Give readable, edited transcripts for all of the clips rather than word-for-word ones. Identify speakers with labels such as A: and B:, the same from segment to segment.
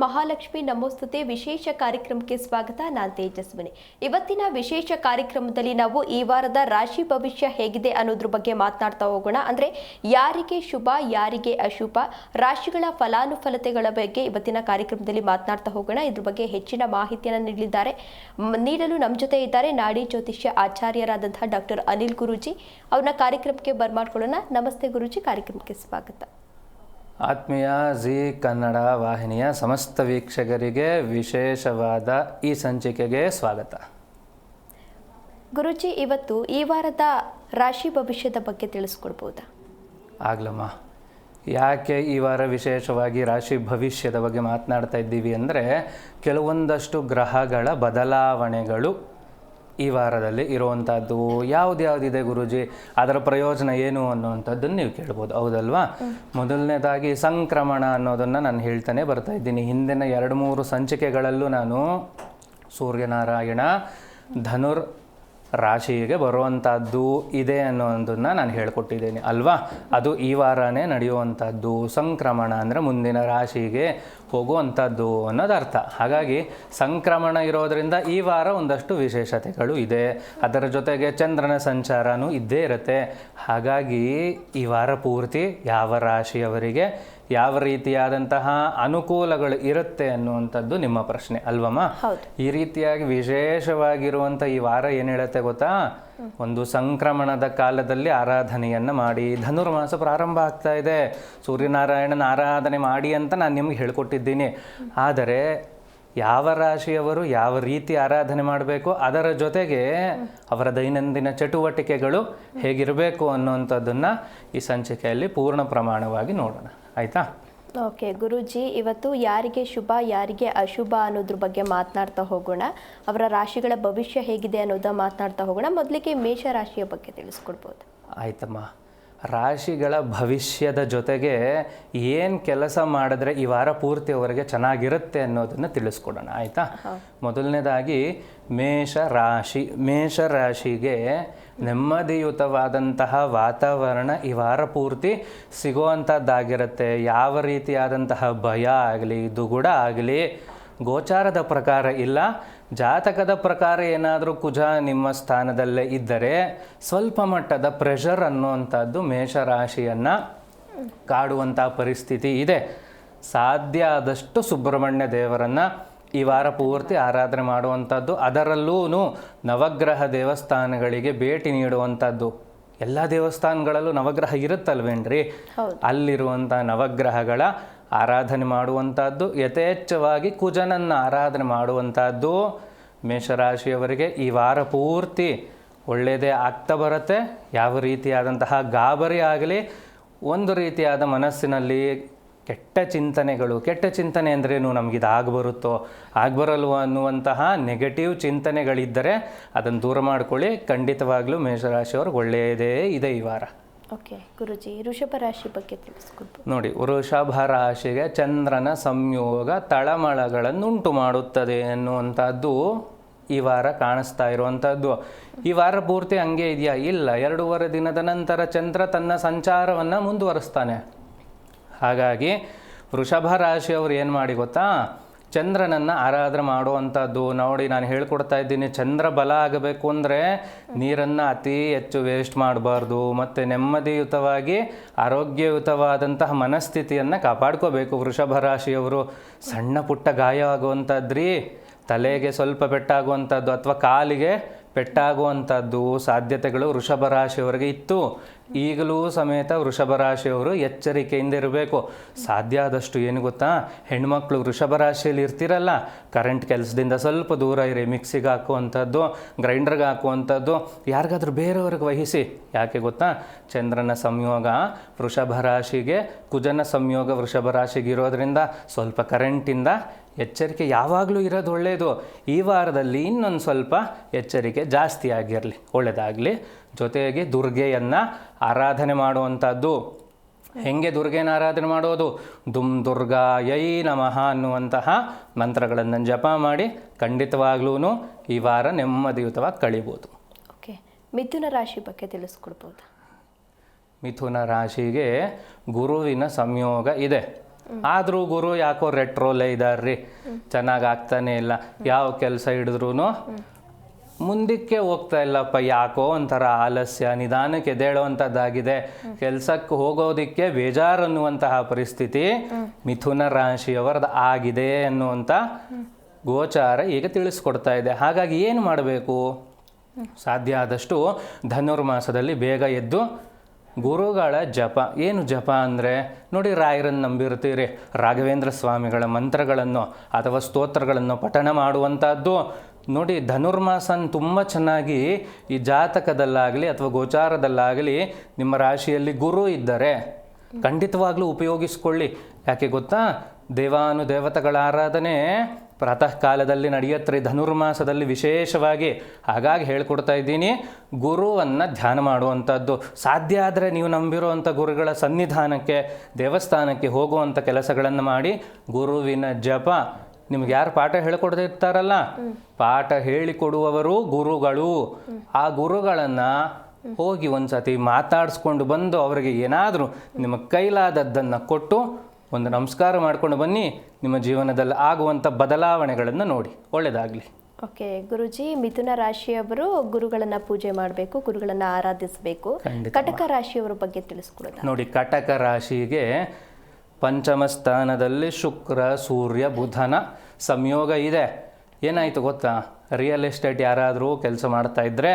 A: ಮಹಾಲಕ್ಷ್ಮಿ ನಮೋಸ್ತುತೆ ವಿಶೇಷ ಕಾರ್ಯಕ್ರಮಕ್ಕೆ ಸ್ವಾಗತ. ನಾನು ತೇಜಸ್ವಿನಿ. ಇವತ್ತಿನ ವಿಶೇಷ ಕಾರ್ಯಕ್ರಮದಲ್ಲಿ ನಾವು ಈ ವಾರದ ರಾಶಿ ಭವಿಷ್ಯ ಹೇಗಿದೆ ಅನ್ನೋದ್ರ ಬಗ್ಗೆ ಮಾತನಾಡ್ತಾ ಹೋಗೋಣ. ಅಂದ್ರೆ ಯಾರಿಗೆ ಶುಭ ಯಾರಿಗೆ ಅಶುಭ, ರಾಶಿಗಳ ಫಲಾನುಫಲತೆಗಳ ಬಗ್ಗೆ ಇವತ್ತಿನ ಕಾರ್ಯಕ್ರಮದಲ್ಲಿ ಮಾತನಾಡ್ತಾ ಹೋಗೋಣ. ಇದ್ರ ಬಗ್ಗೆ ಹೆಚ್ಚಿನ ಮಾಹಿತಿಯನ್ನು ನೀಡಲು ನಮ್ಮ ಜೊತೆ ಇದ್ದಾರೆ ನಾಡಿ ಜ್ಯೋತಿಷ್ಯ ಆಚಾರ್ಯರಾದಂತಹ ಡಾಕ್ಟರ್ ಅನಿಲ್ ಗುರೂಜಿ. ಅವ್ರನ್ನ ಕಾರ್ಯಕ್ರಮಕ್ಕೆ ಬರ್ಮಾಡ್ಕೊಳ್ಳೋಣ. ನಮಸ್ತೆ ಗುರೂಜಿ, ಕಾರ್ಯಕ್ರಮಕ್ಕೆ ಸ್ವಾಗತ.
B: ಆತ್ಮೀಯ ಜಿ ಕನ್ನಡ ವಾಹಿನಿಯ ಸಮಸ್ತ ವೀಕ್ಷಕರಿಗೆ ವಿಶೇಷವಾದ ಈ ಸಂಚಿಕೆಗೆ ಸ್ವಾಗತ.
A: ಗುರುಜಿ, ಇವತ್ತು ಈ ವಾರದ ರಾಶಿ ಭವಿಷ್ಯದ ಬಗ್ಗೆ ತಿಳಿಸ್ಕೊಡ್ಬೋದಾ?
B: ಆಗ್ಲಮ್ಮ, ಯಾಕೆ ಈ ವಾರ ವಿಶೇಷವಾಗಿ ರಾಶಿ ಭವಿಷ್ಯದ ಬಗ್ಗೆ ಮಾತನಾಡ್ತಾ ಇದ್ದೀವಿ ಅಂದರೆ, ಕೆಲವೊಂದಷ್ಟು ಗ್ರಹಗಳ ಬದಲಾವಣೆಗಳು ಈ ವಾರದಲ್ಲಿ ಇರುವಂಥದ್ದು. ಯಾವುದ್ಯಾವುದಿದೆ ಗುರೂಜಿ, ಅದರ ಪ್ರಯೋಜನ ಏನು ಅನ್ನುವಂಥದ್ದನ್ನು ನೀವು ಕೇಳ್ಬೋದು, ಹೌದಲ್ವಾ? ಮೊದಲನೇದಾಗಿ ಸಂಕ್ರಮಣ ಅನ್ನೋದನ್ನು ನಾನು ಹೇಳ್ತಾನೆ ಬರ್ತಾ ಇದ್ದೀನಿ. ಹಿಂದಿನ 2-3 ಸಂಚಿಕೆಗಳಲ್ಲೂ ನಾನು ಸೂರ್ಯನಾರಾಯಣ ಧನುರ್ ರಾಶಿಗೆ ಬರುವಂಥದ್ದು ಇದೆ ಅನ್ನೋದನ್ನು ನಾನು ಹೇಳ್ಕೊಟ್ಟಿದ್ದೀನಿ ಅಲ್ವಾ? ಅದು ಈ ವಾರನೇ ನಡೆಯುವಂಥದ್ದು. ಸಂಕ್ರಮಣ ಅಂದರೆ ಮುಂದಿನ ರಾಶಿಗೆ ಹೋಗುವಂಥದ್ದು ಅನ್ನೋದು ಅರ್ಥ. ಹಾಗಾಗಿ ಸಂಕ್ರಮಣ ಇರೋದರಿಂದ ಈ ವಾರ ಒಂದಷ್ಟು ವಿಶೇಷತೆಗಳು ಇದೆ. ಅದರ ಜೊತೆಗೆ ಚಂದ್ರನ ಸಂಚಾರನೂ ಇದ್ದೇ ಇರುತ್ತೆ. ಹಾಗಾಗಿ ಈ ವಾರ ಪೂರ್ತಿ ಯಾವ ರಾಶಿಯವರಿಗೆ ಯಾವ ರೀತಿಯಾದಂತಹ ಅನುಕೂಲಗಳು ಇರುತ್ತೆ ಅನ್ನುವಂಥದ್ದು ನಿಮ್ಮ ಪ್ರಶ್ನೆ ಅಲ್ವಮ್ಮ? ಈ ರೀತಿಯಾಗಿ ವಿಶೇಷವಾಗಿರುವಂಥ ಈ ವಾರ ಏನು ಹೇಳುತ್ತೆ ಗೊತ್ತಾ? ಒಂದು ಸಂಕ್ರಮಣದ ಕಾಲದಲ್ಲಿ ಆರಾಧನೆಯನ್ನು ಮಾಡಿ. ಧನುರ್ಮಾಸ ಪ್ರಾರಂಭ ಆಗ್ತಾ ಇದೆ, ಸೂರ್ಯನಾರಾಯಣನ ಆರಾಧನೆ ಮಾಡಿ ಅಂತ ನಾನು ನಿಮ್ಗೆ ಹೇಳ್ಕೊಟ್ಟಿದ್ದೀನಿ. ಆದರೆ ಯಾವ ರಾಶಿಯವರು ಯಾವ ರೀತಿ ಆರಾಧನೆ ಮಾಡಬೇಕು, ಅದರ ಜೊತೆಗೆ ಅವರ ದೈನಂದಿನ ಚಟುವಟಿಕೆಗಳು ಹೇಗಿರಬೇಕು ಅನ್ನುವಂಥದ್ದನ್ನು ಈ ಸಂಚಿಕೆಯಲ್ಲಿ ಪೂರ್ಣ ಪ್ರಮಾಣವಾಗಿ ನೋಡೋಣ, ಆಯಿತಾ?
A: ಓಕೆ ಗುರೂಜಿ, ಇವತ್ತು ಯಾರಿಗೆ ಶುಭ ಯಾರಿಗೆ ಅಶುಭ ಅನ್ನೋದ್ರ ಬಗ್ಗೆ ಮಾತನಾಡ್ತಾ ಹೋಗೋಣ. ಅವರ ರಾಶಿಗಳ ಭವಿಷ್ಯ ಹೇಗಿದೆ ಅನ್ನೋದನ್ನ ಮಾತನಾಡ್ತಾ ಹೋಗೋಣ. ಮೊದಲಿಗೆ ಮೇಷ ರಾಶಿಯ ಬಗ್ಗೆ ತಿಳಿಸ್ಕೊಡ್ಬೋದು?
B: ಆಯ್ತಮ್ಮ. ರಾಶಿಗಳ ಭವಿಷ್ಯದ ಜೊತೆಗೆ ಏನು ಕೆಲಸ ಮಾಡಿದ್ರೆ ಈ ವಾರ ಪೂರ್ತಿ ಅವರಿಗೆ ಚೆನ್ನಾಗಿರುತ್ತೆ ಅನ್ನೋದನ್ನು ತಿಳಿಸ್ಕೊಡೋಣ, ಆಯಿತಾ? ಮೊದಲನೇದಾಗಿ ಮೇಷರಾಶಿಗೆ ನೆಮ್ಮದಿಯುತವಾದಂತಹ ವಾತಾವರಣ ಈ ವಾರ ಪೂರ್ತಿ ಸಿಗುವಂಥದ್ದಾಗಿರುತ್ತೆ. ಯಾವ ರೀತಿಯಾದಂತಹ ಭಯ ಆಗಲಿ ದುಗುಡ ಆಗಲಿ ಗೋಚಾರದ ಪ್ರಕಾರ ಇಲ್ಲ. ಜಾತಕದ ಪ್ರಕಾರ ಏನಾದರೂ ಕುಜ ನಿಮ್ಮ ಸ್ಥಾನದಲ್ಲೇ ಇದ್ದರೆ ಸ್ವಲ್ಪ ಮಟ್ಟದ ಪ್ರೆಷರ್ ಅನ್ನುವಂಥದ್ದು ಮೇಷರಾಶಿಯನ್ನು ಕಾಡುವಂಥ ಪರಿಸ್ಥಿತಿ ಇದೆ. ಸಾಧ್ಯ ಆದಷ್ಟು ಸುಬ್ರಹ್ಮಣ್ಯ ದೇವರನ್ನು ಈ ವಾರ ಪೂರ್ತಿ ಆರಾಧನೆ ಮಾಡುವಂಥದ್ದು, ಅದರಲ್ಲೂ ನವಗ್ರಹ ದೇವಸ್ಥಾನಗಳಿಗೆ ಭೇಟಿ ನೀಡುವಂಥದ್ದು. ಎಲ್ಲ ದೇವಸ್ಥಾನಗಳಲ್ಲೂ ನವಗ್ರಹ ಇರುತ್ತಲ್ವೇನ್ರಿ? ಅಲ್ಲಿರುವಂಥ ನವಗ್ರಹಗಳ ಆರಾಧನೆ ಮಾಡುವಂಥದ್ದು, ಯಥೇಚ್ಛವಾಗಿ ಕುಜನನ್ನು ಆರಾಧನೆ ಮಾಡುವಂಥದ್ದು ಮೇಷರಾಶಿಯವರಿಗೆ ಈ ವಾರ ಪೂರ್ತಿ ಒಳ್ಳೆಯದೇ ಆಗ್ತಾ ಬರುತ್ತೆ. ಯಾವ ರೀತಿಯಾದಂತಹ ಗಾಬರಿ ಆಗಲಿ, ಒಂದು ರೀತಿಯಾದ ಮನಸ್ಸಿನಲ್ಲಿ ಕೆಟ್ಟ ಚಿಂತನೆ ಅಂದ್ರೇನು, ನಮಗಿದು ಆಗಬರುತ್ತೋ ಆಗಬರಲ್ವೋ ಅನ್ನುವಂತಹ ನೆಗೆಟಿವ್ ಚಿಂತನೆಗಳಿದ್ದರೆ ಅದನ್ನು ದೂರ ಮಾಡ್ಕೊಳ್ಳಿ. ಖಂಡಿತವಾಗ್ಲೂ ಮೇಷರಾಶಿಯವ್ರಿಗೆ ಒಳ್ಳೆಯದೇ ಇದೆ ಈ ವಾರ.
A: ಓಕೆ ಗುರುಜಿ, ವೃಷಭ ರಾಶಿ ಬಗ್ಗೆ ತಿಳಿಸ್ಕೊಡ್ಬೋದು?
B: ನೋಡಿ, ವೃಷಭ ರಾಶಿಗೆ ಚಂದ್ರನ ಸಂಯೋಗ ತಳಮಳಗಳನ್ನುಂಟು ಮಾಡುತ್ತದೆ ಎನ್ನುವಂಥದ್ದು ಈ ವಾರ ಕಾಣಿಸ್ತಾ ಇರುವಂಥದ್ದು. ಈ ವಾರ ಪೂರ್ತಿ ಹಂಗೆ ಇದೆಯಾ? ಇಲ್ಲ. 2.5 ದಿನದ ನಂತರ ಚಂದ್ರ ತನ್ನ ಸಂಚಾರವನ್ನು ಮುಂದುವರಿಸ್ತಾನೆ. ಹಾಗಾಗಿ ವೃಷಭ ರಾಶಿಯವರು ಏನು ಮಾಡಿ ಗೊತ್ತಾ? ಚಂದ್ರನನ್ನು ಆರಾಧನೆ ಮಾಡುವಂಥದ್ದು. ನೋಡಿ, ನಾನು ಹೇಳ್ಕೊಡ್ತಾ ಇದ್ದೀನಿ, ಚಂದ್ರ ಬಲ ಆಗಬೇಕು ಅಂದರೆ ನೀರನ್ನು ಅತಿ ಹೆಚ್ಚು ವೇಸ್ಟ್ ಮಾಡಬಾರ್ದು. ಮತ್ತು ನೆಮ್ಮದಿಯುತವಾಗಿ ಆರೋಗ್ಯಯುತವಾದಂತಹ ಮನಸ್ಥಿತಿಯನ್ನು ಕಾಪಾಡ್ಕೋಬೇಕು ವೃಷಭ ರಾಶಿಯವರು. ಸಣ್ಣ ಪುಟ್ಟ ಗಾಯ ಆಗುವಂಥದ್ರಿ, ತಲೆಗೆ ಸ್ವಲ್ಪ ಪೆಟ್ಟಾಗುವಂಥದ್ದು ಅಥವಾ ಕಾಲಿಗೆ ಪೆಟ್ಟಾಗುವಂಥದ್ದು ಸಾಧ್ಯತೆಗಳು ವೃಷಭ ರಾಶಿಯವರಿಗೆ ಇತ್ತು. ಈಗಲೂ ಸಮೇತ ವೃಷಭ ರಾಶಿಯವರು ಎಚ್ಚರಿಕೆಯಿಂದ ಇರಬೇಕು. ಸಾಧ್ಯ ಆದಷ್ಟು ಏನು ಗೊತ್ತಾ, ಹೆಣ್ಮಕ್ಳು ವೃಷಭ ರಾಶಿಯಲ್ಲಿ ಇರ್ತಿರಲ್ಲ, ಕರೆಂಟ್ ಕೆಲಸದಿಂದ ಸ್ವಲ್ಪ ದೂರ ಇರಿ. ಮಿಕ್ಸಿಗೆ ಹಾಕುವಂಥದ್ದು, ಗ್ರೈಂಡರ್ಗೆ ಹಾಕುವಂಥದ್ದು ಯಾರಿಗಾದ್ರೂ ಬೇರೆಯವ್ರಿಗೆ ವಹಿಸಿ. ಯಾಕೆ ಗೊತ್ತಾ? ಚಂದ್ರನ ಸಂಯೋಗ ವೃಷಭ ರಾಶಿಗೆ, ಕುಜನ ಸಂಯೋಗ ವೃಷಭ ರಾಶಿಗೆ ಇರೋದ್ರಿಂದ ಸ್ವಲ್ಪ ಕರೆಂಟಿಂದ ಎಚ್ಚರಿಕೆ ಯಾವಾಗಲೂ ಇರೋದು ಒಳ್ಳೆಯದು. ಈ ವಾರದಲ್ಲಿ ಇನ್ನೊಂದು ಸ್ವಲ್ಪ ಎಚ್ಚರಿಕೆ ಜಾಸ್ತಿ ಆಗಿರಲಿ, ಒಳ್ಳೆಯದಾಗಲಿ. ಜೊತೆಗೆ ದುರ್ಗೆಯನ್ನು ಆರಾಧನೆ ಮಾಡುವಂಥದ್ದು. ಹೆಂಗೆ ದುರ್ಗೆನ ಆರಾಧನೆ ಮಾಡೋದು? ದುರ್ಗಾಯೈ ನಮಃ ಅನ್ನುವಂತಹ ಮಂತ್ರಗಳನ್ನು ಜಪ ಮಾಡಿ ಖಂಡಿತವಾಗ್ಲೂ ಈ ವಾರ ನೆಮ್ಮದಿಯುತವಾಗಿ ಕಳಿಬೋದು.
A: ಓಕೆ, ಮಿಥುನ ರಾಶಿ ಬಗ್ಗೆ ತಿಳಿಸ್ಕೊಡ್ಬೋದು?
B: ಮಿಥುನ ರಾಶಿಗೆ ಗುರುವಿನ ಸಂಯೋಗ ಇದೆ. ಆದರೂ ಗುರು ಯಾಕೋ ರೆಟ್ರೋಲೇ ಇದಾರ್ರಿ, ಚೆನ್ನಾಗಿ ಆಗ್ತಾನೆ ಇಲ್ಲ, ಯಾವ ಕೆಲಸ ಹಿಡಿದ್ರೂ ಮುಂದಕ್ಕೆ ಹೋಗ್ತಾ ಇಲ್ಲಪ್ಪ, ಯಾಕೋ ಒಂಥರ ಆಲಸ್ಯ, ನಿಧಾನಕ್ಕೆ ಎದ್ದೇಳುವಂಥದ್ದಾಗಿದೆ, ಕೆಲಸಕ್ಕೆ ಹೋಗೋದಕ್ಕೆ ಬೇಜಾರನ್ನುವಂತಹ ಪರಿಸ್ಥಿತಿ ಮಿಥುನ ರಾಶಿಯವರದ್ದು ಆಗಿದೆ ಅನ್ನುವಂಥ ಗೋಚಾರ ಈಗ ತಿಳಿಸ್ಕೊಡ್ತಾ ಇದೆ. ಹಾಗಾಗಿ ಏನು ಮಾಡಬೇಕು? ಸಾಧ್ಯ ಆದಷ್ಟು ಧನುರ್ಮಾಸದಲ್ಲಿ ಬೇಗ ಎದ್ದು ಗುರುಗಳ ಜಪ. ಏನು ಜಪ ಅಂದರೆ ನೋಡಿ, ರಾಯರನ್ನು ನಂಬಿರ್ತೀರಿ, ರಾಘವೇಂದ್ರ ಸ್ವಾಮಿಗಳ ಮಂತ್ರಗಳನ್ನು ಅಥವಾ ಸ್ತೋತ್ರಗಳನ್ನು ಪಠಣ ಮಾಡುವಂಥದ್ದು. ನೋಡಿ, ಧನುರ್ಮಾಸನ ತುಂಬ ಚೆನ್ನಾಗಿ ಈ ಜಾತಕದಲ್ಲಾಗಲಿ ಅಥವಾ ಗೋಚಾರದಲ್ಲಾಗಲಿ ನಿಮ್ಮ ರಾಶಿಯಲ್ಲಿ ಗುರು ಇದ್ದರೆ ಖಂಡಿತವಾಗ್ಲೂ ಉಪಯೋಗಿಸ್ಕೊಳ್ಳಿ. ಯಾಕೆ ಗೊತ್ತಾ? ದೇವಾನುದೇವತೆಗಳ ಆರಾಧನೆ ಪ್ರಾತಃ ಕಾಲದಲ್ಲಿ ನಡೆಯುತ್ತೆ ಧನುರ್ಮಾಸದಲ್ಲಿ ವಿಶೇಷವಾಗಿ. ಹಾಗಾಗಿ ಹೇಳ್ಕೊಡ್ತಾ ಇದ್ದೀನಿ, ಗುರುವನ್ನು ಧ್ಯಾನ ಮಾಡುವಂಥದ್ದು. ಸಾಧ್ಯ ಆದರೆ ನೀವು ನಂಬಿರುವಂಥ ಗುರುಗಳ ಸನ್ನಿಧಾನಕ್ಕೆ, ದೇವಸ್ಥಾನಕ್ಕೆ ಹೋಗುವಂಥ ಕೆಲಸಗಳನ್ನು ಮಾಡಿ. ಗುರುವಿನ ಜಪ. ನಿಮ್ಗೆ ಯಾರು ಪಾಠ ಹೇಳಿಕೊಡ್ತಿರ್ತಾರಲ್ಲ, ಪಾಠ ಹೇಳಿಕೊಡುವವರು ಗುರುಗಳು. ಆ ಗುರುಗಳನ್ನು ಹೋಗಿ ಒಂದ್ಸತಿ ಮಾತಾಡಿಸ್ಕೊಂಡು ಬಂದು ಅವರಿಗೆ ಏನಾದರೂ ನಿಮ್ಮ ಕೈಲಾದದ್ದನ್ನು ಕೊಟ್ಟು ಒಂದು ನಮಸ್ಕಾರ ಮಾಡ್ಕೊಂಡು ಬನ್ನಿ. ನಿಮ್ಮ ಜೀವನದಲ್ಲಿ ಆಗುವಂಥ ಬದಲಾವಣೆಗಳನ್ನು ನೋಡಿ. ಒಳ್ಳೆಯದಾಗಲಿ.
A: ಓಕೆ ಗುರುಜಿ, ಮಿಥುನ ರಾಶಿಯವರು ಗುರುಗಳನ್ನು ಪೂಜೆ ಮಾಡಬೇಕು, ಗುರುಗಳನ್ನು ಆರಾಧಿಸಬೇಕು. ಕಟಕ ರಾಶಿಯವರ ಬಗ್ಗೆ ತಿಳಿಸ್ಕೊಡೋದು.
B: ನೋಡಿ, ಕಟಕ ರಾಶಿಗೆ ಪಂಚಮ ಸ್ಥಾನದಲ್ಲಿ ಶುಕ್ರ, ಸೂರ್ಯ, ಬುಧನ ಸಂಯೋಗ ಇದೆ. ಏನಾಯಿತು ಗೊತ್ತಾ? ರಿಯಲ್ ಎಸ್ಟೇಟ್ ಯಾರಾದರೂ ಕೆಲಸ ಮಾಡ್ತಾ ಇದ್ದರೆ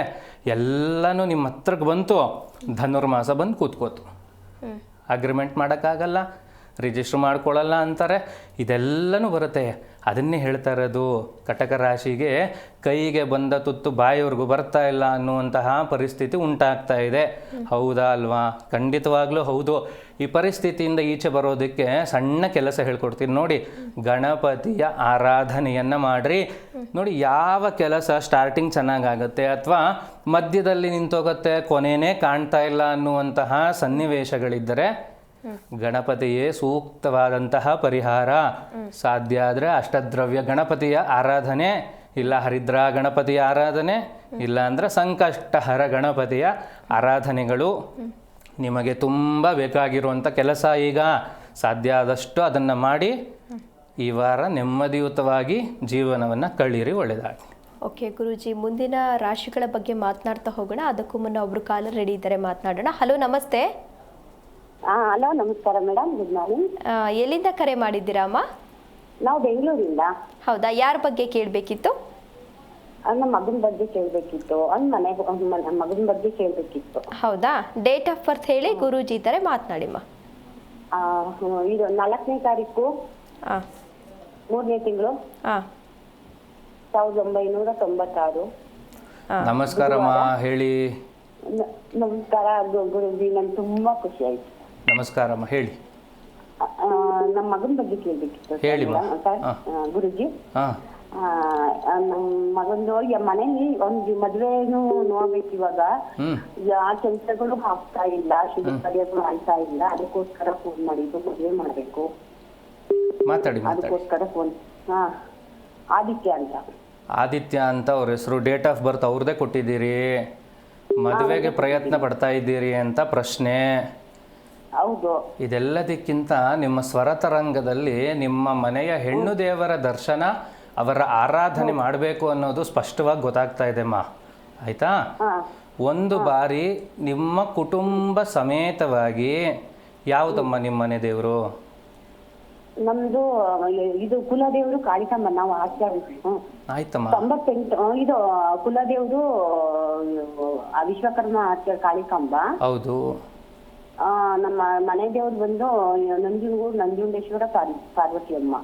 B: ಎಲ್ಲನೂ ನಿಮ್ಮ ಹತ್ರಕ್ಕೆ ಬಂತು, ಧನುರ್ಮಾಸ ಬಂದು ಕೂತ್ಕೋತು. ಅಗ್ರಿಮೆಂಟ್ ಮಾಡೋಕ್ಕಾಗಲ್ಲ, ರಿಜಿಸ್ಟ್ರ್ ಮಾಡ್ಕೊಳ್ಳಲ್ಲ ಅಂತಾರೆ. ಇದೆಲ್ಲನೂ ಬರುತ್ತೆ. ಅದನ್ನೇ ಹೇಳ್ತಾ ಇರೋದು, ಕಟಕ ರಾಶಿಗೆ ಕೈಗೆ ಬಂದ ತುತ್ತು ಬಾಯಿವರೆಗೂ ಬರ್ತಾ ಇಲ್ಲ ಅನ್ನುವಂತಹ ಪರಿಸ್ಥಿತಿ ಉಂಟಾಗ್ತಾ ಇದೆ. ಹೌದಾ ಅಲ್ವಾ? ಖಂಡಿತವಾಗ್ಲೂ ಹೌದು. ಈ ಪರಿಸ್ಥಿತಿಯಿಂದ ಈಚೆ ಬರೋದಕ್ಕೆ ಸಣ್ಣ ಕೆಲಸ ಹೇಳ್ಕೊಡ್ತೀನಿ ನೋಡಿ. ಗಣಪತಿಯ ಆರಾಧನೆಯನ್ನು ಮಾಡಿರಿ. ನೋಡಿ, ಯಾವ ಕೆಲಸ ಸ್ಟಾರ್ಟಿಂಗ್ ಚೆನ್ನಾಗಾಗುತ್ತೆ ಅಥವಾ ಮಧ್ಯದಲ್ಲಿ ನಿಂತೋಗುತ್ತೆ, ಕೊನೆಯೇ ಕಾಣ್ತಾ ಇಲ್ಲ ಅನ್ನುವಂತಹ ಸನ್ನಿವೇಶಗಳಿದ್ದರೆ ಗಣಪತಿಯೇ ಸೂಕ್ತವಾದಂತಹ ಪರಿಹಾರ. ಸಾಧ್ಯ ಆದರೆ ಅಷ್ಟದ್ರವ್ಯ ಗಣಪತಿಯ ಆರಾಧನೆ, ಇಲ್ಲ ಹರಿದ್ರ ಗಣಪತಿಯ ಆರಾಧನೆ, ಇಲ್ಲ ಅಂದರೆ ಸಂಕಷ್ಟಹರ ಗಣಪತಿಯ ಆರಾಧನೆಗಳು ನಿಮಗೆ ತುಂಬ ಬೇಕಾಗಿರುವಂಥ ಕೆಲಸ. ಈಗ ಸಾಧ್ಯ ಆದಷ್ಟು ಅದನ್ನು ಮಾಡಿ ಈ ವಾರ ನೆಮ್ಮದಿಯುತವಾಗಿ ಜೀವನವನ್ನು ಕಳೀರಿ. ಒಳ್ಳೆಯದಾಗಿ.
A: ಓಕೆ ಗುರೂಜಿ, ಮುಂದಿನ ರಾಶಿಗಳ ಬಗ್ಗೆ ಮಾತನಾಡ್ತಾ ಹೋಗೋಣ. ಅದಕ್ಕೂ ಮುನ್ನ ಒಬ್ರು ಕಾಲರ್ ರೆಡಿ ಇದ್ದಾರೆ, ಮಾತನಾಡೋಣ. ಹಲೋ, ನಮಸ್ತೆ.
C: ಹಲೋ, ನಮಸ್ಕಾರ ಮೇಡಮ್. Good morning.
A: ಎಲ್ಲಿಂದ ಕರೆ ಮಾಡಿದ್ದೀರಾ ಅಮ್ಮ?
C: ನಾವು ಬೆಂಗಳೂರಿಂದ.
A: ಹೌದಾ, ಯಾರ ಬಗ್ಗೆ ಕೇಳಬೇಕಿತ್ತು?
C: ನಮ್ಮ ಮಗನ ಬಗ್ಗೆ ಕೇಳಬೇಕಿತ್ತು. ಮಗನ ಬಗ್ಗೆ ಕೇಳಬೇಕಿತ್ತು.
A: ಹೌದಾ, ಡೇಟ್ ಆಫ್ ಬರ್ತ್ ಹೇಳಿ, ಗುರೂಜಿ ಇದ್ದಾರೆ, ಮಾತನಾಡಿಮ್ಮ.
C: ಇದು 4ನೇ ತಾರೀಕು 3ನೇ ತಿಂಗಳು 1996.
B: ನಮಸ್ಕಾರಮ್ಮ, ಹೇಳಿ.
C: ನಮಸ್ಕಾರ ಗುರುಜಿ, ನನ್ಗೆ ತುಂಬಾ ಖುಷಿ ಆಯ್ತು.
B: ನಮಸ್ಕಾರಮ್ಮ, ಹೇಳಿ.
C: ನಮ್ಮ ಮಗನ ಬಗ್ಗೆ ಕೇಳಬೇಕಿತ್ತು
B: ಹೇಳಿ
C: ಗುರುಜಿ. ನಮ್ಮ ಮಗಂದು ಮನೇಲಿ ಒಂದು ಮದ್ವೆನು ನೋಡ್ಬೇಕು. ಇವಾಗ ಯಾವ ಕೆಲಸಗಳು ಆಗ್ತಾ ಇಲ್ಲ, ಶುಭ ಕಾರ್ಯಗಳು ಆಗ್ತಾ ಇಲ್ಲ. ಅದಕ್ಕೋಸ್ಕರ ಫೋನ್ ಮಾಡಿದ್ದು. ಮದ್ವೆ ಮಾಡ್ಬೇಕು,
B: ಮಾತಾಡಿ.
C: ಅದಕ್ಕೋಸ್ಕರ ಫೋನ್. ಆದಿತ್ಯ ಅಂತ.
B: ಆದಿತ್ಯ ಅಂತ ಅವ್ರ ಹೆಸರು. ಡೇಟ್ ಆಫ್ ಬರ್ತ್ ಅವ್ರದ್ದೇ ಕೊಟ್ಟಿದ್ದೀರಿ. ಮದುವೆಗೆ ಪ್ರಯತ್ನ ಪಡ್ತಾ ಇದ್ದೀರಿ ಅಂತ ಪ್ರಶ್ನೆ.
C: ಹೌದು.
B: ಇದೆಲ್ಲದಕ್ಕಿಂತ ನಿಮ್ಮ ಸ್ವರತರಂಗದಲ್ಲಿ ನಿಮ್ಮ ಮನೆಯ ಹೆಣ್ಣು ದೇವರ ದರ್ಶನ, ಅವರ ಆರಾಧನೆ ಮಾಡಬೇಕು ಅನ್ನೋದು ಸ್ಪಷ್ಟವಾಗಿ ಗೊತ್ತಾಗ್ತಾ ಇದೆಮ್ಮ. ಆಯ್ತಾ? ಒಂದು ಬಾರಿ ನಿಮ್ಮ ಕುಟುಂಬ ಸಮೇತವಾಗಿ ಯಾವುದಮ್ಮ ನಿಮ್ಮ ಮನೆ ದೇವರು?
C: ನಮ್ದು ಇದು ಕುಲದೇವರು ಕಾಳಿಕಮ್ಮ. ನಾವು ಆಚರಣೆ.
B: ಆಯ್ತಮ್ಮ.
C: 98 ಇದು ಕುಲದೇವರು ವಿಶ್ವಕರ್ಮ ಆಚಾರ್ಯ ಕಾಳಿಕಾಂಬ.
B: ಹೌದು.
C: ನಮ್ಮ ಮನೆ ದೇವ್ರು ಬಂದು ನಂಜುಂಡೇಶ್ವರ ಪಾರ್ವತಿ ಅಮ್ಮ.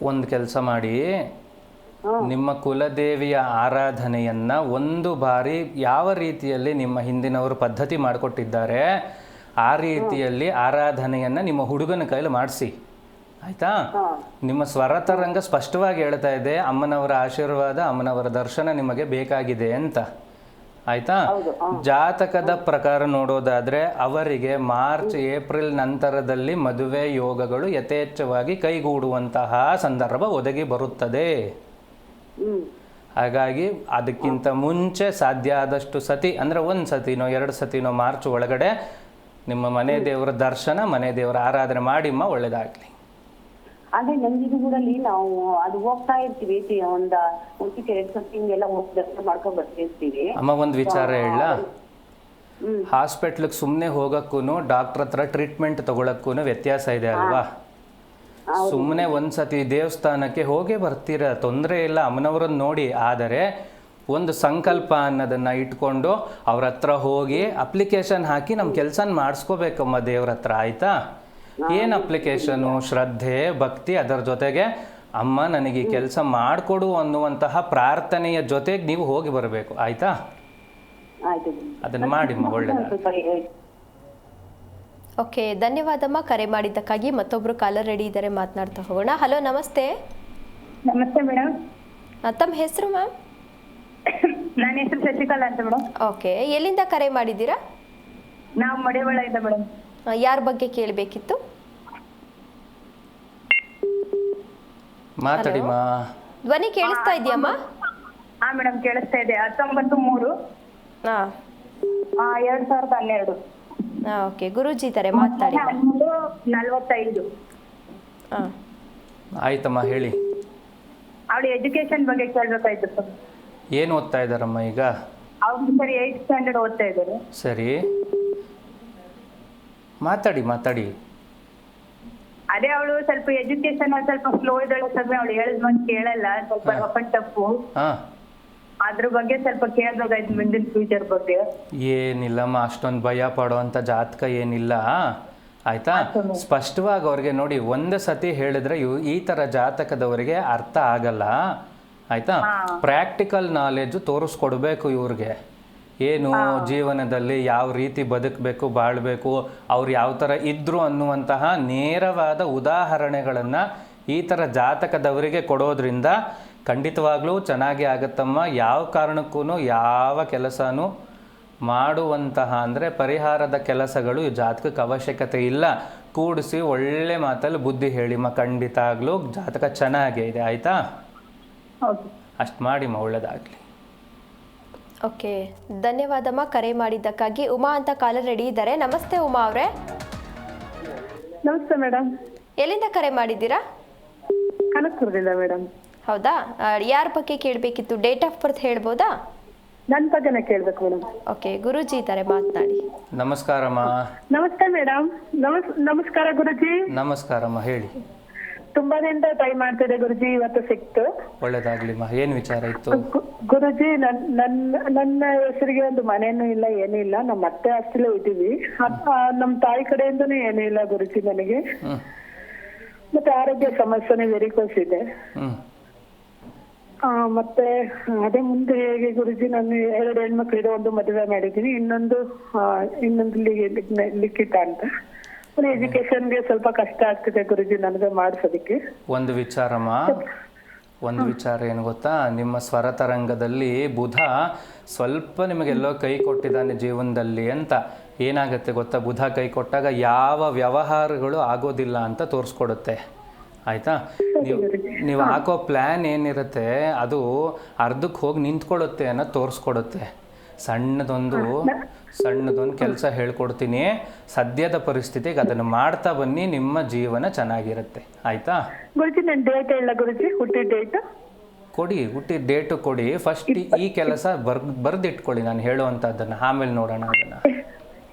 B: ಒಂದು ಕೆಲಸ ಮಾಡಿ, ನಿಮ್ಮ ಕುಲದೇವಿಯ ಆರಾಧನೆಯನ್ನ ಒಂದು ಬಾರಿ ಯಾವ ರೀತಿಯಲ್ಲಿ ನಿಮ್ಮ ಹಿಂದಿನವರು ಪದ್ಧತಿ ಮಾಡಿಕೊಟ್ಟಿದ್ದಾರೆ ಆ ರೀತಿಯಲ್ಲಿ ಆರಾಧನೆಯನ್ನ ನಿಮ್ಮ ಹುಡುಗನ ಕೈಲಿ ಮಾಡಿಸಿ. ಆಯ್ತಾ? ನಿಮ್ಮ ಸ್ವರತರಂಗ ಸ್ಪಷ್ಟವಾಗಿ ಹೇಳ್ತಾ ಇದೆ, ಅಮ್ಮನವರ ಆಶೀರ್ವಾದ, ಅಮ್ಮನವರ ದರ್ಶನ ನಿಮಗೆ ಬೇಕಾಗಿದೆ ಅಂತ. ಆಯ್ತಾ? ಜಾತಕದ ಪ್ರಕಾರ ನೋಡೋದಾದ್ರೆ ಅವರಿಗೆ ಮಾರ್ಚ್ ಏಪ್ರಿಲ್ ನಂತರದಲ್ಲಿ ಮದುವೆ ಯೋಗಗಳು ಯಥೇಚ್ಛವಾಗಿ ಕೈಗೂಡುವಂತಹ ಸಂದರ್ಭ ಒದಗಿ ಬರುತ್ತದೆ. ಹಾಗಾಗಿ ಅದಕ್ಕಿಂತ ಮುಂಚೆ ಸಾಧ್ಯ ಆದಷ್ಟು ಸತಿ, ಅಂದರೆ 1 ಸತಿನೋ 2 ಸತಿನೋ ಮಾರ್ಚ್ ಒಳಗಡೆ ನಿಮ್ಮ ಮನೆ ದೇವರ ದರ್ಶನ, ಮನೆ ದೇವರ ಆರಾಧನೆ ಮಾಡಿಮ್ಮ. ಒಳ್ಳೆಯದಾಗಲಿ.
C: ಆದ್ರೆ ನಂಜನಗೂಡಲ್ಲಿ ನಾವು ಅದು ಹೋಗ್ತಾ ಇರ್ತೀವಿ ಒಂದಕ್ಕೆ 2 ಸತಿ ಹಿಂಗೆಲ್ಲ ಹೋಗಿ ದರ್ಶನ ಮಾಡ್ಕೊಂಡ್ ಬರ್ತಿರ್ತೀವಿ.
B: ಅಮ್ಮ ಒಂದು ವಿಚಾರ ಹೇಳ, ಹಾಸ್ಪಿಟ್ಲಿಗೆ ಸುಮ್ಮನೆ ಹೋಗೋಕ್ಕೂ ಡಾಕ್ಟ್ರ್ ಹತ್ರ ಟ್ರೀಟ್ಮೆಂಟ್ ತಗೊಳಕ್ಕೂ ವ್ಯತ್ಯಾಸ ಇದೆ ಅಲ್ವಾ? ಸುಮ್ಮನೆ ಒಂದ್ಸತಿ ದೇವಸ್ಥಾನಕ್ಕೆ ಹೋಗೇ ಬರ್ತೀರ, ತೊಂದರೆ ಇಲ್ಲ, ಅಮ್ಮನವ್ರನ್ನ ನೋಡಿ. ಆದರೆ ಒಂದು ಸಂಕಲ್ಪ ಅನ್ನೋದನ್ನು ಇಟ್ಕೊಂಡು ಅವ್ರ ಹತ್ರ ಹೋಗಿ ಅಪ್ಲಿಕೇಶನ್ ಹಾಕಿ ನಮ್ಮ ಕೆಲಸನ ಮಾಡಿಸ್ಕೋಬೇಕಮ್ಮ ದೇವ್ರ ಹತ್ರ, ಆಯಿತಾ? ಏನು ಅಪ್ಲಿಕೇಶನು? ಶ್ರದ್ಧೆ, ಭಕ್ತಿ, ಅದರ ಜೊತೆಗೆ ಅಮ್ಮ ನನಗೆ ಈ ಕೆಲಸ ಮಾಡಿಕೊಡು ಅನ್ನುವಂತಹ ಪ್ರಾರ್ಥನೆಯ ಜೊತೆಗೆ ನೀವು ಹೋಗಿ ಬರಬೇಕು, ಆಯಿತಾ? ಅದನ್ನು ಮಾಡಿಮ್ಮ, ಒಳ್ಳೆಯದು.
A: ಓಕೆ, ಧನ್ಯವಾದಮ್ಮ ಕರೆ ಮಾಡಿದ್ದಕ್ಕಾಗಿ. ಮತ್ತೊಬ್ರು ಕಾಲರ್ ರೆಡಿ ಇದ್ದಾರೆ, ಮಾತನಾಡ್ತಾ ಹೋಗೋಣ. ಹಲೋ, ನಮಸ್ತೆ.
D: ನಮಸ್ತೆ ಮೇಡಮ್.
A: ತಮ್ಮ ಹೆಸರು ಮ್ಯಾಮ್?
D: ನನ್ನ ಹೆಸರು ಶಶಿಕಲಾ ಅಂತ ಮೇಡಮ್.
A: ಓಕೆ, ಎಲ್ಲಿಂದ ಕರೆ ಮಾಡಿದ್ದೀರಾ?
D: ನಾವು ಮಡಿವಾಳ ಇಂದ ಮೇಡಮ್.
A: ಯಾರ ಬಗ್ಗೆ ಕೇಳಬೇಕಿತ್ತು?
B: ಮಾತಾಡಿಮ್ಮ.
A: ಧ್ವನಿ ಕೇಳಿಸ್ತಾ ಇದೆಯಮ್ಮ?
D: ಹಾ ಮೇಡಮ್, ಕೇಳಿಸ್ತಾ ಇದೆ. 19/3
A: ಹಾಂ
D: 2012.
A: ಓಕೆ, ಗುರೂಜಿ ಇದ್ದಾರೆ, ಮಾತಾಡಿ.
D: 45.
A: ಹಾಂ,
B: ಆಯ್ತಮ್ಮ, ಹೇಳಿ.
D: ಅವಳು ಎಜುಕೇಶನ್ ಬಗ್ಗೆ ಕೇಳಬೇಕಾಯ್ತು ಸರ್.
B: ಏನು ಓದ್ತಾ ಇದ್ದಾರಮ್ಮ ಈಗ?
D: ಅವ್ರು ಸರಿ 8th ಸ್ಟ್ಯಾಂಡರ್ಡ್ ಓದ್ತಾ ಇದ್ದಾರೆ.
B: ಸರಿ, ಮಾತಾಡಿ.
D: ಅದೇ ಅವಳು ಸ್ವಲ್ಪ ಎಜುಕೇಶನ್ ಸ್ವಲ್ಪ ಸ್ಲೋ ಇದ್ದಾಳೆ ಸರ್. ಅವಳು ಹೇಳಿದ ಮಾತು ಕೇಳಲ್ಲ, ಸ್ವಲ್ಪ ರಫ್ ಅಂಡ್ ಟಫ್.
B: ಹಾಂ,
D: ಅದ್ರ ಬಗ್ಗೆ ಸ್ವಲ್ಪ ಕೇಳಬೇಕಾಯ್ತು, ಮುಂದಿನ ಫ್ಯೂಚರ್ ಬಗ್ಗೆ.
B: ಏನಿಲ್ಲಮ್ಮ, ಅಷ್ಟೊಂದು ಭಯ ಪಡೋವಂಥ ಜಾತಕ ಏನಿಲ್ಲ, ಆಯಿತಾ? ಸ್ಪಷ್ಟವಾಗಿ ಅವ್ರಿಗೆ ನೋಡಿ, ಒಂದು ಸತಿ ಹೇಳಿದ್ರೆ ಈ ಥರ ಜಾತಕದವರಿಗೆ ಅರ್ಥ ಆಗಲ್ಲ, ಆಯಿತಾ? ಪ್ರಾಕ್ಟಿಕಲ್ ನಾಲೆಡ್ಜು ತೋರಿಸ್ಕೊಡ್ಬೇಕು ಇವ್ರಿಗೆ. ಏನು ಜೀವನದಲ್ಲಿ ಯಾವ ರೀತಿ ಬದುಕಬೇಕು, ಬಾಳಬೇಕು, ಅವ್ರು ಯಾವ ಥರ ಇದ್ದರು ಅನ್ನುವಂತಹ ನೇರವಾದ ಉದಾಹರಣೆಗಳನ್ನು ಈ ಥರ ಜಾತಕದವರಿಗೆ ಕೊಡೋದ್ರಿಂದ ಖಂಡಿತವಾಗ್ಲೂ ಚೆನ್ನಾಗಿ ಆಗುತ್ತಮ್ಮ. ಯಾವ ಕಾರಣಕ್ಕೂ ಯಾವ ಕೆಲಸನೂ ಮಾಡುವಂತಹ ಅಂದರೆ ಪರಿಹಾರದ ಕೆಲಸಗಳು ಈ ಜಾತಕಕ್ಕೆ ಅವಶ್ಯಕತೆ ಇಲ್ಲ. ಕೂಡಿಸಿ ಒಳ್ಳೆ ಮಾತಲ್ಲಿ ಬುದ್ಧಿ ಹೇಳಿಮ್ಮ, ಖಂಡಿತ ಆಗಲೂ ಜಾತಕ ಚೆನ್ನಾಗೇ ಇದೆ, ಆಯಿತಾ? ಅಷ್ಟು ಮಾಡಿಮ್ಮ, ಒಳ್ಳೆಯದಾಗಲಿ.
A: ಓಕೆ, ಧನ್ಯವಾದಮ್ಮ ಕರೆ ಮಾಡಿದ್ದಕ್ಕಾಗಿ. ಉಮಾ ಅಂತ ಕಾಲರ್ ರೆಡಿ ಇದ್ದಾರೆ. ನಮಸ್ತೆ ಉಮಾ ಅವರೇ.
D: ನಮಸ್ತೆ ಮೇಡಮ್.
A: ಎಲ್ಲಿಂದ ಕರೆ ಮಾಡಿದ್ದೀರಾ?
D: ಕನಕಪುರದಿಂದ ಮೇಡಮ್.
A: ಹೌದಾ, ಯಾರ ಬಗ್ಗೆ ಕೇಳಬೇಕಿತ್ತು? ಡೇಟ್ ಆಫ್ ಬರ್ತ್ ಹೇಳ್ಬೋದಾ?
D: ನನ್ನ ಬಗ್ಗೆನೇ ಕೇಳ್ಬೇಕು ಮೇಡಮ್.
A: ಓಕೆ, ಗುರೂಜಿ ಇದ್ದಾರೆ, ಮಾತನಾಡಿ.
B: ನಮಸ್ಕಾರಮ್ಮ.
D: ನಮಸ್ತೆ ಮೇಡಮ್. ನಮಸ್ಕಾರ ಗುರುಜಿ.
B: ನಮಸ್ಕಾರಮ್ಮ, ಹೇಳಿ.
D: ತುಂಬಾ ದಿನದ ಟ್ರೈ ಮಾಡ್ತಿದ್ದೆ ಗುರುಜಿ, ಇವತ್ತು ಸಿಕ್ತು.
B: ಒಳ್ಳೇದಾಗ್ಲಿಮ್ಮ. ಏನು ವಿಚಾರ ಇತ್ತು?
D: ಗುರುಜಿ, ನನ್ನ ಹೆಸರಿಗೆ ಒಂದು ಮನೇನು ಇಲ್ಲ, ಏನೂ ಇಲ್ಲ. ನಮ್ಮ ಅತ್ತೆ ಅಷ್ಟಲ್ಲೇ ಇದ್ದೀವಿ. ನಮ್ಮ ತಾಯಿ ಕಡೆಯಿಂದನೂ ಏನೂ ಇಲ್ಲ ಗುರುಜಿ ನನಗೆ. ಮತ್ತೆ ಆರೋಗ್ಯ ಸಮಸ್ಯೆನೇ ವೆರಿಕೋಸ್ ಇದೆ. ಮತ್ತೆ ಅದೇ ಮುಂದೆ ಹೇಗೆ ಗುರುಜಿ, ನಾನು 2 ಹೆಣ್ಮಕ್ಳಿದೆ. ಒಂದು ಮದುವೆ ಮಾಡಿದ್ದೀನಿ, ಇನ್ನೊಂದು ಲಿಖಿತ ಅಂತ. ಎಜುಕೇಶನ್ಗೆ ಸ್ವಲ್ಪ ಕಷ್ಟ ಆಗ್ತಿದೆ ಗುರುಜಿ ನನಗೆ ಮಾಡಿಸೋದಕ್ಕೆ.
B: ಒಂದು ವಿಚಾರ ಏನು ಗೊತ್ತಾ, ನಿಮ್ಮ ಸ್ವರ ತರಂಗದಲ್ಲಿ ಬುಧ ಸ್ವಲ್ಪ ನಿಮಗೆಲ್ಲೋ ಕೈ ಕೊಟ್ಟಿದ್ದಾನೆ ಜೀವನದಲ್ಲಿ ಅಂತ. ಏನಾಗುತ್ತೆ ಗೊತ್ತಾ, ಬುಧ ಕೈ ಕೊಟ್ಟಾಗ ಯಾವ ವ್ಯವಹಾರಗಳು ಆಗೋದಿಲ್ಲ ಅಂತ ತೋರಿಸ್ಕೊಡುತ್ತೆ, ಆಯಿತಾ? ನೀವು ಹಾಕೋ ಪ್ಲ್ಯಾನ್ ಏನಿರುತ್ತೆ ಅದು ಅರ್ಧಕ್ಕೆ ಹೋಗಿ ನಿಂತ್ಕೊಳ್ಳುತ್ತೆ ಅನ್ನೋದು ತೋರಿಸ್ಕೊಡುತ್ತೆ. ಸಣ್ಣದೊಂದು ಕೆಲಸ ಹೇಳ್ಕೊಡ್ತೀನಿ, ಸದ್ಯದ ಪರಿಸ್ಥಿತಿಗೆ ಅದನ್ನು ಮಾಡ್ತಾ ಬನ್ನಿ, ನಿಮ್ಮ ಜೀವನ ಚೆನ್ನಾಗಿರುತ್ತೆ, ಆಯಿತಾ?
D: ಗುರುಜಿ, ನನ್ನ ಡೇಟ್ ಹೇಳ ಗುರುಜಿ, ಹುಟ್ಟಿದ ಡೇಟ್
B: ಹುಟ್ಟಿದ ಡೇಟು ಕೊಡಿ. ಫಸ್ಟ್ ಈ ಕೆಲಸ ಬರೆದಿಟ್ಕೊಳ್ಳಿ ನಾನು ಹೇಳುವಂಥದ್ದನ್ನು, ಆಮೇಲೆ ನೋಡೋಣ ಅದನ್ನು.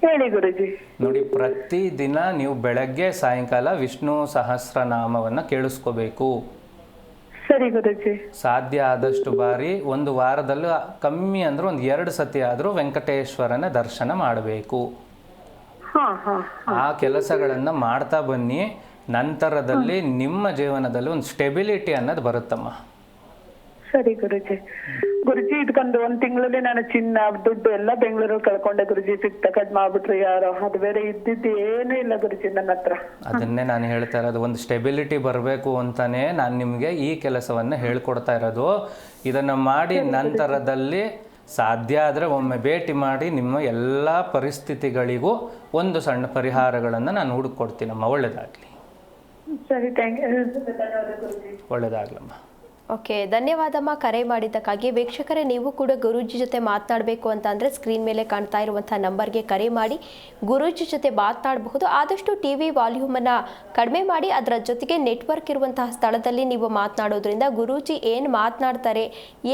D: ಹೇಳಿ ಗುರುಜಿ.
B: ನೋಡಿ, ಪ್ರತಿದಿನ ನೀವು ಬೆಳಗ್ಗೆ ಸಾಯಂಕಾಲ ವಿಷ್ಣು ಸಹಸ್ರನಾಮವನ್ನು ಕೇಳಿಸ್ಕೋಬೇಕು.
D: ಸರಿ ಗುರುಜಿ.
B: ಸಾಧ್ಯ ಆದಷ್ಟು ಬಾರಿ ಒಂದು ವಾರದಲ್ಲೂ ಕಮ್ಮಿ ಅಂದ್ರೆ ಒಂದು 2 ಸತಿ ಆದರೂ ವೆಂಕಟೇಶ್ವರನ ದರ್ಶನ ಮಾಡಬೇಕು. ಆ ಕೆಲಸಗಳನ್ನು ಮಾಡ್ತಾ ಬನ್ನಿ. ನಂತರದಲ್ಲಿ ನಿಮ್ಮ ಜೀವನದಲ್ಲಿ ಒಂದು ಸ್ಟೆಬಿಲಿಟಿ ಅನ್ನೋದು ಬರುತ್ತಮ್ಮ.
D: ಸರಿ ಗುರುಜಿ. ಗುರುಜಿ, ಇದಕ್ಕೊಂದು 1 ತಿಂಗಳಲ್ಲಿ ನಾನು ಚಿನ್ನ ದುಡ್ಡು ಎಲ್ಲ ಬೆಂಗಳೂರಲ್ಲಿ ಕಳ್ಕೊಂಡೆ ಗುರುಜಿ. ತಕದ್ ಮಾಡ್ಬಿಟ್ರು ಯಾರೋ. ಅದು ಬೇರೆ ಇದ್ದಿದ್ದು ಏನೂ ಇಲ್ಲ ಗುರುಜಿ ನನ್ನ ಹತ್ರ.
B: ಅದನ್ನೇ ನಾನು ಹೇಳ್ತಾ ಇರೋದು, ಒಂದು ಸ್ಟೆಬಿಲಿಟಿ ಬರಬೇಕು ಅಂತಾನೆ ನಾನು ನಿಮಗೆ ಈ ಕೆಲಸವನ್ನು ಹೇಳ್ಕೊಡ್ತಾ ಇರೋದು. ಇದನ್ನು ಮಾಡಿ ನಂತರದಲ್ಲಿ ಸಾಧ್ಯ ಆದರೆ ಒಮ್ಮೆ ಭೇಟಿ ಮಾಡಿ ನಿಮ್ಮ ಎಲ್ಲ ಪರಿಸ್ಥಿತಿಗಳಿಗೂ ಒಂದು ಸಣ್ಣ ಪರಿಹಾರಗಳನ್ನು ನಾನು ಹುಡುಕೊಡ್ತೀನಮ್ಮ. ಒಳ್ಳೆಯದಾಗಲಿ.
D: ಸರಿ, ಥ್ಯಾಂಕ್ ಯು.
B: ಒಳ್ಳೆಯದಾಗಲಮ್ಮ.
A: ಓಕೆ, ಧನ್ಯವಾದಮ್ಮ ಕರೆ ಮಾಡಿದ್ದಕ್ಕಾಗಿ. ವೀಕ್ಷಕರೇ, ನೀವು ಕೂಡ ಗುರೂಜಿ ಜೊತೆ ಮಾತನಾಡಬೇಕು ಅಂತ ಅಂದರೆ ಸ್ಕ್ರೀನ್ ಮೇಲೆ ಕಾಣ್ತಾ ಇರುವಂಥ ನಂಬರ್ಗೆ ಕರೆ ಮಾಡಿ ಗುರೂಜಿ ಜೊತೆ ಮಾತನಾಡಬಹುದು. ಆದಷ್ಟು ಟಿ ವಿ ವಾಲ್ಯೂಮನ್ನು ಕಡಿಮೆ ಮಾಡಿ, ಅದರ ಜೊತೆಗೆ ನೆಟ್ವರ್ಕ್ ಇರುವಂತಹ ಸ್ಥಳದಲ್ಲಿ ನೀವು ಮಾತನಾಡೋದ್ರಿಂದ ಗುರೂಜಿ ಏನು ಮಾತನಾಡ್ತಾರೆ,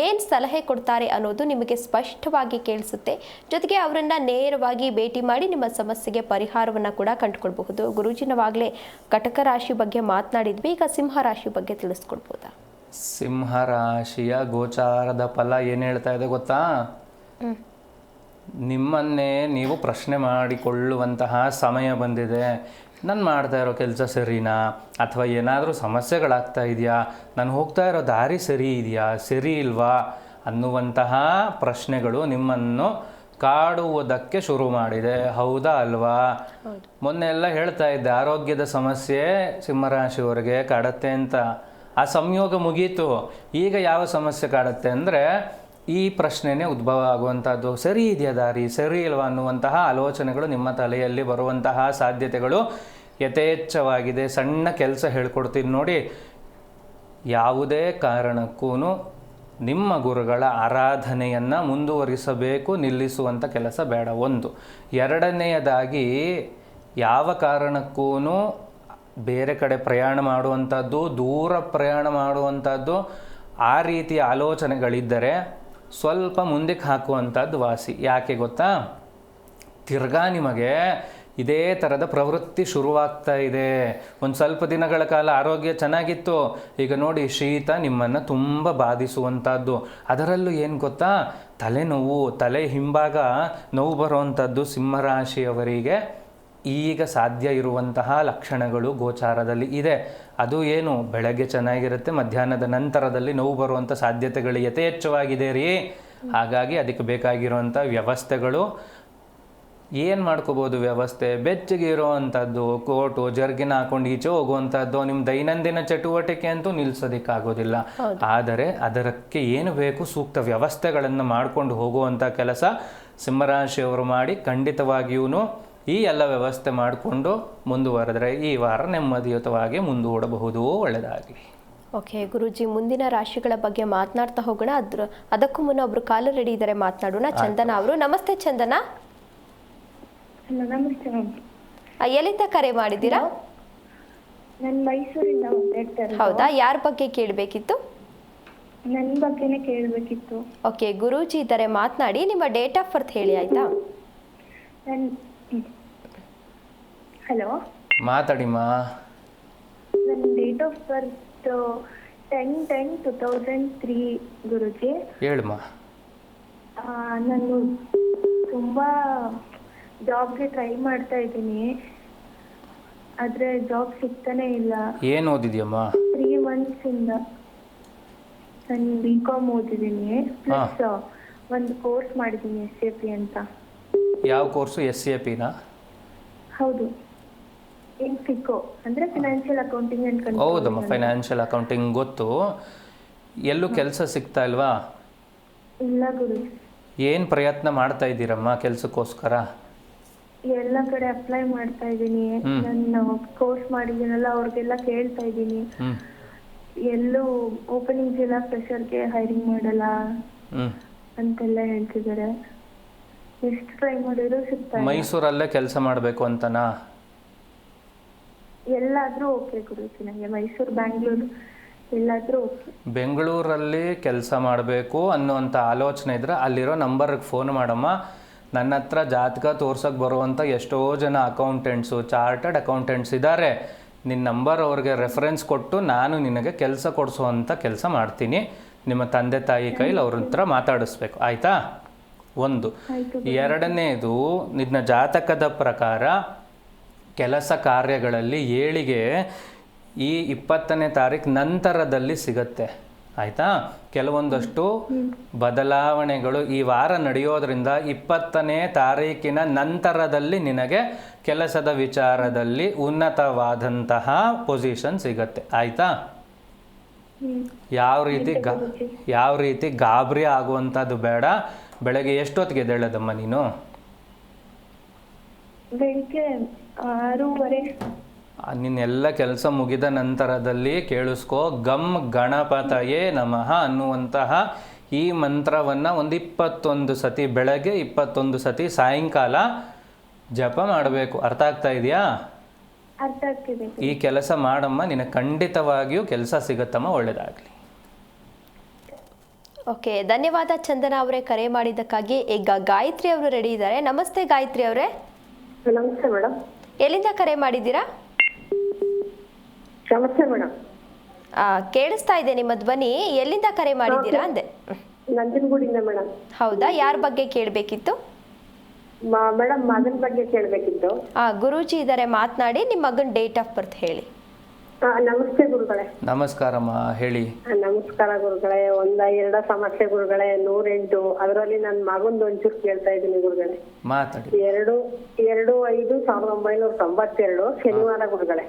A: ಏನು ಸಲಹೆ ಕೊಡ್ತಾರೆ ಅನ್ನೋದು ನಿಮಗೆ ಸ್ಪಷ್ಟವಾಗಿ ಕೇಳಿಸುತ್ತೆ. ಜೊತೆಗೆ ಅವರನ್ನು ನೇರವಾಗಿ ಭೇಟಿ ಮಾಡಿ ನಿಮ್ಮ ಸಮಸ್ಯೆಗೆ ಪರಿಹಾರವನ್ನು ಕೂಡ ಕಂಡುಕೊಳ್ಬಹುದು. ಗುರೂಜಿ ನಾವಾಗಲೇ ಕಟಕ ರಾಶಿ ಬಗ್ಗೆ ಮಾತನಾಡಿದ್ವಿ, ಈಗ ಸಿಂಹ ರಾಶಿ ಬಗ್ಗೆ ತಿಳಿಸ್ಕೊಡ್ಬೋದಾ?
B: ಸಿಂಹ ರಾಶಿಯ ಗೋಚಾರದ ಫಲ ಏನು ಹೇಳ್ತಾ ಇದೆ ಗೊತ್ತಾ? ನಿಮ್ಮನ್ನೇ ನೀವು ಪ್ರಶ್ನೆ ಮಾಡಿಕೊಳ್ಳುವಂತಹ ಸಮಯ ಬಂದಿದೆ. ನಾನು ಮಾಡ್ತಾ ಇರೋ ಕೆಲಸ ಸರಿನಾ, ಅಥವಾ ಏನಾದರೂ ಸಮಸ್ಯೆಗಳಾಗ್ತಾ ಇದೆಯಾ, ನಾನು ಹೋಗ್ತಾ ಇರೋ ದಾರಿ ಸರಿ ಇದೆಯಾ, ಸರಿ ಇಲ್ವಾ ಅನ್ನುವಂತಹ ಪ್ರಶ್ನೆಗಳು ನಿಮ್ಮನ್ನು ಕಾಡುವುದಕ್ಕೆ ಶುರು ಮಾಡಿದೆ. ಹೌದಾ ಅಲ್ವಾ? ಮೊನ್ನೆ ಎಲ್ಲ ಹೇಳ್ತಾ ಇದ್ದೆ ಆರೋಗ್ಯದ ಸಮಸ್ಯೆ ಸಿಂಹರಾಶಿಯವರಿಗೆ ಕಾಡತ್ತೆ ಅಂತ. ಆ ಸಂಯೋಗ ಮುಗೀತು. ಈಗ ಯಾವ ಸಮಸ್ಯೆ ಕಾಡುತ್ತೆ ಅಂದರೆ ಈ ಪ್ರಶ್ನೆನೇ ಉದ್ಭವ ಆಗುವಂಥದ್ದು. ಸರಿ ಇದೆಯಾ ದಾರಿ, ಸರಿ ಇಲ್ವಾ ಅನ್ನುವಂತಹ ಆಲೋಚನೆಗಳು ನಿಮ್ಮ ತಲೆಯಲ್ಲಿ ಬರುವಂತಹ ಸಾಧ್ಯತೆಗಳು ಯಥೇಚ್ಛವಾಗಿದೆ. ಸಣ್ಣ ಕೆಲಸ ಹೇಳ್ಕೊಡ್ತೀನಿ ನೋಡಿ. ಯಾವುದೇ ಕಾರಣಕ್ಕೂ ನಿಮ್ಮ ಗುರುಗಳ ಆರಾಧನೆಯನ್ನು ಮುಂದುವರಿಸಬೇಕು, ನಿಲ್ಲಿಸುವಂಥ ಕೆಲಸ ಬೇಡ. ಒಂದು. ಎರಡನೆಯದಾಗಿ ಯಾವ ಕಾರಣಕ್ಕೂ ಬೇರೆ ಕಡೆ ಪ್ರಯಾಣ ಮಾಡುವಂಥದ್ದು, ದೂರ ಪ್ರಯಾಣ ಮಾಡುವಂಥದ್ದು, ಆ ರೀತಿಯ ಆಲೋಚನೆಗಳಿದ್ದರೆ ಸ್ವಲ್ಪ ಮುಂದಕ್ಕೆ ಹಾಕುವಂಥದ್ದು ವಾಸಿ. ಯಾಕೆ ಗೊತ್ತಾ? ತಿರ್ಗಾ ನಿಮಗೆ ಇದೇ ಥರದ ಪ್ರವೃತ್ತಿ ಶುರುವಾಗ್ತಾ ಇದೆ. ಒಂದು ಸ್ವಲ್ಪ ದಿನಗಳ ಕಾಲ ಆರೋಗ್ಯ ಚೆನ್ನಾಗಿತ್ತು, ಈಗ ನೋಡಿ ಶೀತ ನಿಮ್ಮನ್ನು ತುಂಬ ಬಾಧಿಸುವಂಥದ್ದು. ಅದರಲ್ಲೂ ಏನು ಗೊತ್ತಾ? ತಲೆನೋವು, ತಲೆ ಹಿಂಭಾಗ ನೋವು ಬರುವಂಥದ್ದು ಸಿಂಹರಾಶಿಯವರಿಗೆ ಈಗ ಸಾಧ್ಯ ಇರುವಂತಹ ಲಕ್ಷಣಗಳು ಗೋಚಾರದಲ್ಲಿ ಇದೆ. ಅದು ಏನು, ಬೆಳಗ್ಗೆ ಚೆನ್ನಾಗಿರುತ್ತೆ, ಮಧ್ಯಾಹ್ನದ ನಂತರದಲ್ಲಿ ನೋವು ಬರುವಂಥ ಸಾಧ್ಯತೆಗಳು ಯಥೇಚ್ಛವಾಗಿದೆ ರೀ. ಹಾಗಾಗಿ ಅದಕ್ಕೆ ಬೇಕಾಗಿರುವಂಥ ವ್ಯವಸ್ಥೆಗಳು ಏನು ಮಾಡ್ಕೋಬೋದು? ವ್ಯವಸ್ಥೆ ಬೆಚ್ಚಗೆ ಇರುವಂಥದ್ದು, ಕೋಟು ಜರ್ಗಿನ ಹಾಕೊಂಡು ಈಚೆ ಹೋಗುವಂಥದ್ದು ನಿಮ್ಮ ದೈನಂದಿನ ಚಟುವಟಿಕೆ ಅಂತೂ ನಿಲ್ಲಿಸೋದಕ್ಕಾಗೋದಿಲ್ಲ. ಆದರೆ ಅದಕ್ಕೆ ಏನು ಬೇಕು ಸೂಕ್ತ ವ್ಯವಸ್ಥೆಗಳನ್ನು ಮಾಡಿಕೊಂಡು ಹೋಗುವಂಥ ಕೆಲಸ ಸಿಂಹರಾಶಿಯವರು ಮಾಡಿ ಖಂಡಿತವಾಗಿಯೂ ಈ ಎಲ್ಲ ವ್ಯವಸ್ಥೆ ಮಾಡಿಕೊಂಡು ಮುಂದುವರೆದರೆ ಈ ವಾರ ನೆಮ್ಮದಿಯುತವಾಗಿ ಮುಂದೂಡಬಹುದು. ಒಳ್ಳೆಯದಾಗಲಿ.
A: ಓಕೆ ಗುರೂಜಿ, ಮುಂದಿನ ರಾಶಿಗಳ ಬಗ್ಗೆ ಮಾತನಾಡ್ತಾ ಹೋಗೋಣ. ಅದಕ್ಕೂ ಮುನ್ನ ಒಬ್ರು ಕಾಲರ್ ರೆಡಿ ಇದ್ದಾರೆ, ಮಾತನಾಡೋಣ. ಚಂದನ ಅವರು. ನಮಸ್ತೆ ಚಂದನ.
E: ನಮಸ್ತೆ ಮ್ಯಾಮ್.
A: ಎಲ್ಲಿಂದ ಕರೆ ಮಾಡಿದ್ದೀರಾ?
E: ನಾನು ಮೈಸೂರಿಂದ
A: ಹೌದಾ? ಯಾರ ಬಗ್ಗೆ ಕೇಳಬೇಕಿತ್ತು?
E: ನನ್ನ ಬಗ್ಗೆನೇ ಕೇಳಬೇಕಿತ್ತು.
A: ಓಕೆ, ಗುರೂಜಿ ಇದ್ದಾರೆ, ಮಾತನಾಡಿ. ನಿಮ್ಮ ಡೇಟ್ ಆಫ್ ಬರ್ತ್ ಹೇಳಿ ಆಯ್ತಾ?
E: ಹಲೋ,
B: ಮಾತಾಡಿಮ್ಮ.
E: ನನ್ನ ಡೇಟ್ ಆಫ್ ಬರ್ತ್ 10/10/2003 ಗುರೂಜಿ.
B: ಹೇಳಮ್ಮ.
E: ನಾನು ತುಂಬಾ ಜಾಬ್ಗೆ ಟ್ರೈ ಮಾಡ್ತಾ ಇದ್ದೀನಿ, ಆದ್ರೆ ಜಾಬ್ ಸಿಗ್ತಾನೆ ಇಲ್ಲ.
B: ಏನು ಓದಿದ್ಯಮ್ಮ?
E: 3 months ಇಂದ ನಾನು BCom ಓದಿದ್ದೀನಿ, ಪ್ಲಸ್ ಒಂದು ಕೋರ್ಸ್ ಮಾಡಿದ್ದೀನಿ SAP ಅಂತ.
B: ಯಾವ ಕೋರ್ಸು? SAPನಾ?
E: ಹೌದು, FICO ಅಂದ್ರೆ ಫೈನಾನ್ಷಿಯಲ್ ಅಕೌಂಟಿಂಗ್ ಅಂಡ್ ಕಂಟ್ರೋಲ್.
B: ಹೌದಮ್ಮ, ಫೈನಾನ್ಷಿಯಲ್ ಅಕೌಂಟಿಂಗ್ ಗೊತ್ತು. ಎಲ್ಲೂ ಕೆಲಸ ಸಿಗ್ತಾ ಇಲ್ವಾ?
E: ಇಲ್ಲ ಗುರು.
B: ಏನು ಪ್ರಯತ್ನ ಮಾಡ್ತಾ ಇದ್ದೀರಮ್ಮ ಕೆಲಸಕ್ಕೋಸ್ಕರ?
E: ಎಲ್ಲ ಕಡೆ ಅಪ್ಲೈ ಮಾಡ್ತಾ ಇದ್ದೀನಿ. ನಾನು ಕೋರ್ಸ್ ಮಾಡಿದ್ದೀನಲ್ಲ ಅವ್ರಿಗೆಲ್ಲ ಕೇಳ್ತಾ ಇದ್ದೀನಿ. ಎಲ್ಲೂ ಓಪನಿಂಗ್ಸ್ ಎಲ್ಲ ಫ್ರೆಷರ್ಗೆ ಹೈರಿಂಗ್ ಮಾಡಲ್ಲ ಅಂತೆಲ್ಲ ಹೇಳ್ತಿದ್ದಾರೆ. ಎಷ್ಟು ಟ್ರೈ ಮಾಡಿದ್ರು ಸಿಗ್ತಾ ಇಲ್ಲ.
B: ಮೈಸೂರಲ್ಲೇ ಕೆಲಸ ಮಾಡಬೇಕು ಅಂತನಾ?
E: ಎಲ್ಲಾದ್ರೂ ಓಕೆ ಗುರುಜಿ, ನನಗೆ ಮೈಸೂರು, ಬ್ಯಾಂಗ್ಳೂರು ಎಲ್ಲಾದ್ರೂ ಓಕೆ.
B: ಬೆಂಗಳೂರಲ್ಲಿ ಕೆಲಸ ಮಾಡಬೇಕು ಅನ್ನುವಂಥ ಆಲೋಚನೆ ಇದ್ದರೆ ಅಲ್ಲಿರೋ ನಂಬರ್ಗೆ ಫೋನ್ ಮಾಡಮ್ಮ. ನನ್ನ ಹತ್ರ ಜಾತಕ ತೋರ್ಸೋಕ್ಕೆ ಬರುವಂಥ ಎಷ್ಟೋ ಜನ ಅಕೌಂಟೆಂಟ್ಸು, ಚಾರ್ಟರ್ಡ್ ಅಕೌಂಟೆಂಟ್ಸ್ ಇದ್ದಾರೆ. ನಿನ್ನ ನಂಬರ್ ಅವ್ರಿಗೆ ರೆಫರೆನ್ಸ್ ಕೊಟ್ಟು ನಾನು ನಿನಗೆ ಕೆಲಸ ಕೊಡಿಸೋವಂಥ ಕೆಲಸ ಮಾಡ್ತೀನಿ. ನಿಮ್ಮ ತಂದೆ ತಾಯಿ ಕೈಲಿ ಅವ್ರ ಹತ್ರ ಮಾತಾಡಿಸ್ಬೇಕು, ಆಯಿತಾ? ಒಂದು. ಎರಡನೇದು, ನಿನ್ನ ಜಾತಕದ ಪ್ರಕಾರ ಕೆಲಸ ಕಾರ್ಯಗಳಲ್ಲಿ ಏಳಿಗೆ ಈ 20ನೇ ತಾರೀಕು ನಂತರದಲ್ಲಿ ಸಿಗತ್ತೆ, ಆಯಿತಾ? ಕೆಲವೊಂದಷ್ಟು ಬದಲಾವಣೆಗಳು ಈ ವಾರ ನಡೆಯೋದ್ರಿಂದ 20ನೇ ತಾರೀಕಿನ ನಂತರದಲ್ಲಿ ನಿನಗೆ ಕೆಲಸದ ವಿಚಾರದಲ್ಲಿ ಉನ್ನತವಾದಂತಹ ಪೊಸಿಷನ್ ಸಿಗತ್ತೆ, ಆಯಿತಾ? ಯಾವ ರೀತಿ ಗಾಬರಿ ಆಗುವಂಥದ್ದು ಬೇಡ. ಬೆಳಗ್ಗೆ ಎಷ್ಟೊತ್ತಿಗೆ ಎದ್ದೇಳೋದಮ್ಮ ನೀನು?
E: ಬೆಳಿಗ್ಗೆ 6:30.
B: ನಿನ್ನೆಲ್ಲ ಕೆಲಸ ಮುಗಿದ ನಂತರದಲ್ಲಿ ಕೇಳಿಸ್ಕೋ, ಗಮ್ ಗಣಪತಯೇ ನಮಃ ಅನ್ನುವಂತಹ ಈ ಮಂತ್ರವನ್ನು ಒಂದು 21 ಸತಿ ಬೆಳಗ್ಗೆ, 21 ಸತಿ ಸಾಯಂಕಾಲ ಜಪ ಮಾಡಬೇಕು. ಅರ್ಥ ಆಗ್ತಾ ಇದೆಯಾ?
E: ಅರ್ಥ ಆಗ್ತಿದೆ.
B: ಈ ಕೆಲಸ ಮಾಡಮ್ಮ, ನಿನಗೆ ಖಂಡಿತವಾಗಿಯೂ ಕೆಲಸ ಸಿಗುತ್ತಮ್ಮ. ಒಳ್ಳೆಯದಾಗಲಿ.
A: ಓಕೆ, ಧನ್ಯವಾದ ಚಂದನ ಅವರೇ ಕರೆ ಮಾಡಿದ್ದಕ್ಕಾಗಿ. ಈಗ ಗಾಯತ್ರಿ ಅವರು ರೆಡಿ ಇದ್ದಾರೆ. ನಮಸ್ತೆ ಗಾಯತ್ರಿ ಅವರೇ.
C: ನಮಸ್ತೆ ಮೇಡಮ್.
A: ಎಲ್ಲಿಂದ ಕರೆ ಮಾಡಿದ್ದೀರಾ?
C: ನಮಸ್ತೆ ಮೇಡಮ್.
A: ಕೇಳಿಸ್ತಾ ಇದೆ ನಿಮ್ಮ ಧ್ವನಿ. ಎಲ್ಲಿಂದ ಕರೆ ಮಾಡಿದ್ದೀರಾ ಅಂದೆ?
C: ನಂಜನಗೂಡಿಂದ ಮೇಡಮ್.
A: ಹೌದಾ, ಯಾರ ಬಗ್ಗೆ ಕೇಳಬೇಕಿತ್ತು?
C: ಮೇಡಮ್ ಮಗನ ಬಗ್ಗೆ ಕೇಳಬೇಕಿತ್ತು.
A: ಗುರೂಜಿ ಇದ್ದಾರೆ, ಮಾತನಾಡಿ. ನಿಮ್ಮ ಮಗನ ಡೇಟ್ ಆಫ್ ಬರ್ತ್ ಹೇಳಿ.
C: ನಮಸ್ತೆ ಗುರುಗಳೇ.
B: ನಮಸ್ಕಾರಮ್ಮ, ಹೇಳಿ.
C: ನಮಸ್ಕಾರ ಗುರುಗಳೇ. 1-2 ಸಮಸ್ಯೆ ಗುರುಗಳೇ. 108 ಅದರಲ್ಲಿ ನನ್ನ ಮಗಂದು ಒಂಚೂರು ಕೇಳ್ತಾ ಇದ್ದೀನಿ ಗುರುಗಳೇ.
B: ಮಾತಾಡಿ.
C: 2/5/1992 ಶನಿವಾರ ಗುರುಗಳೇ.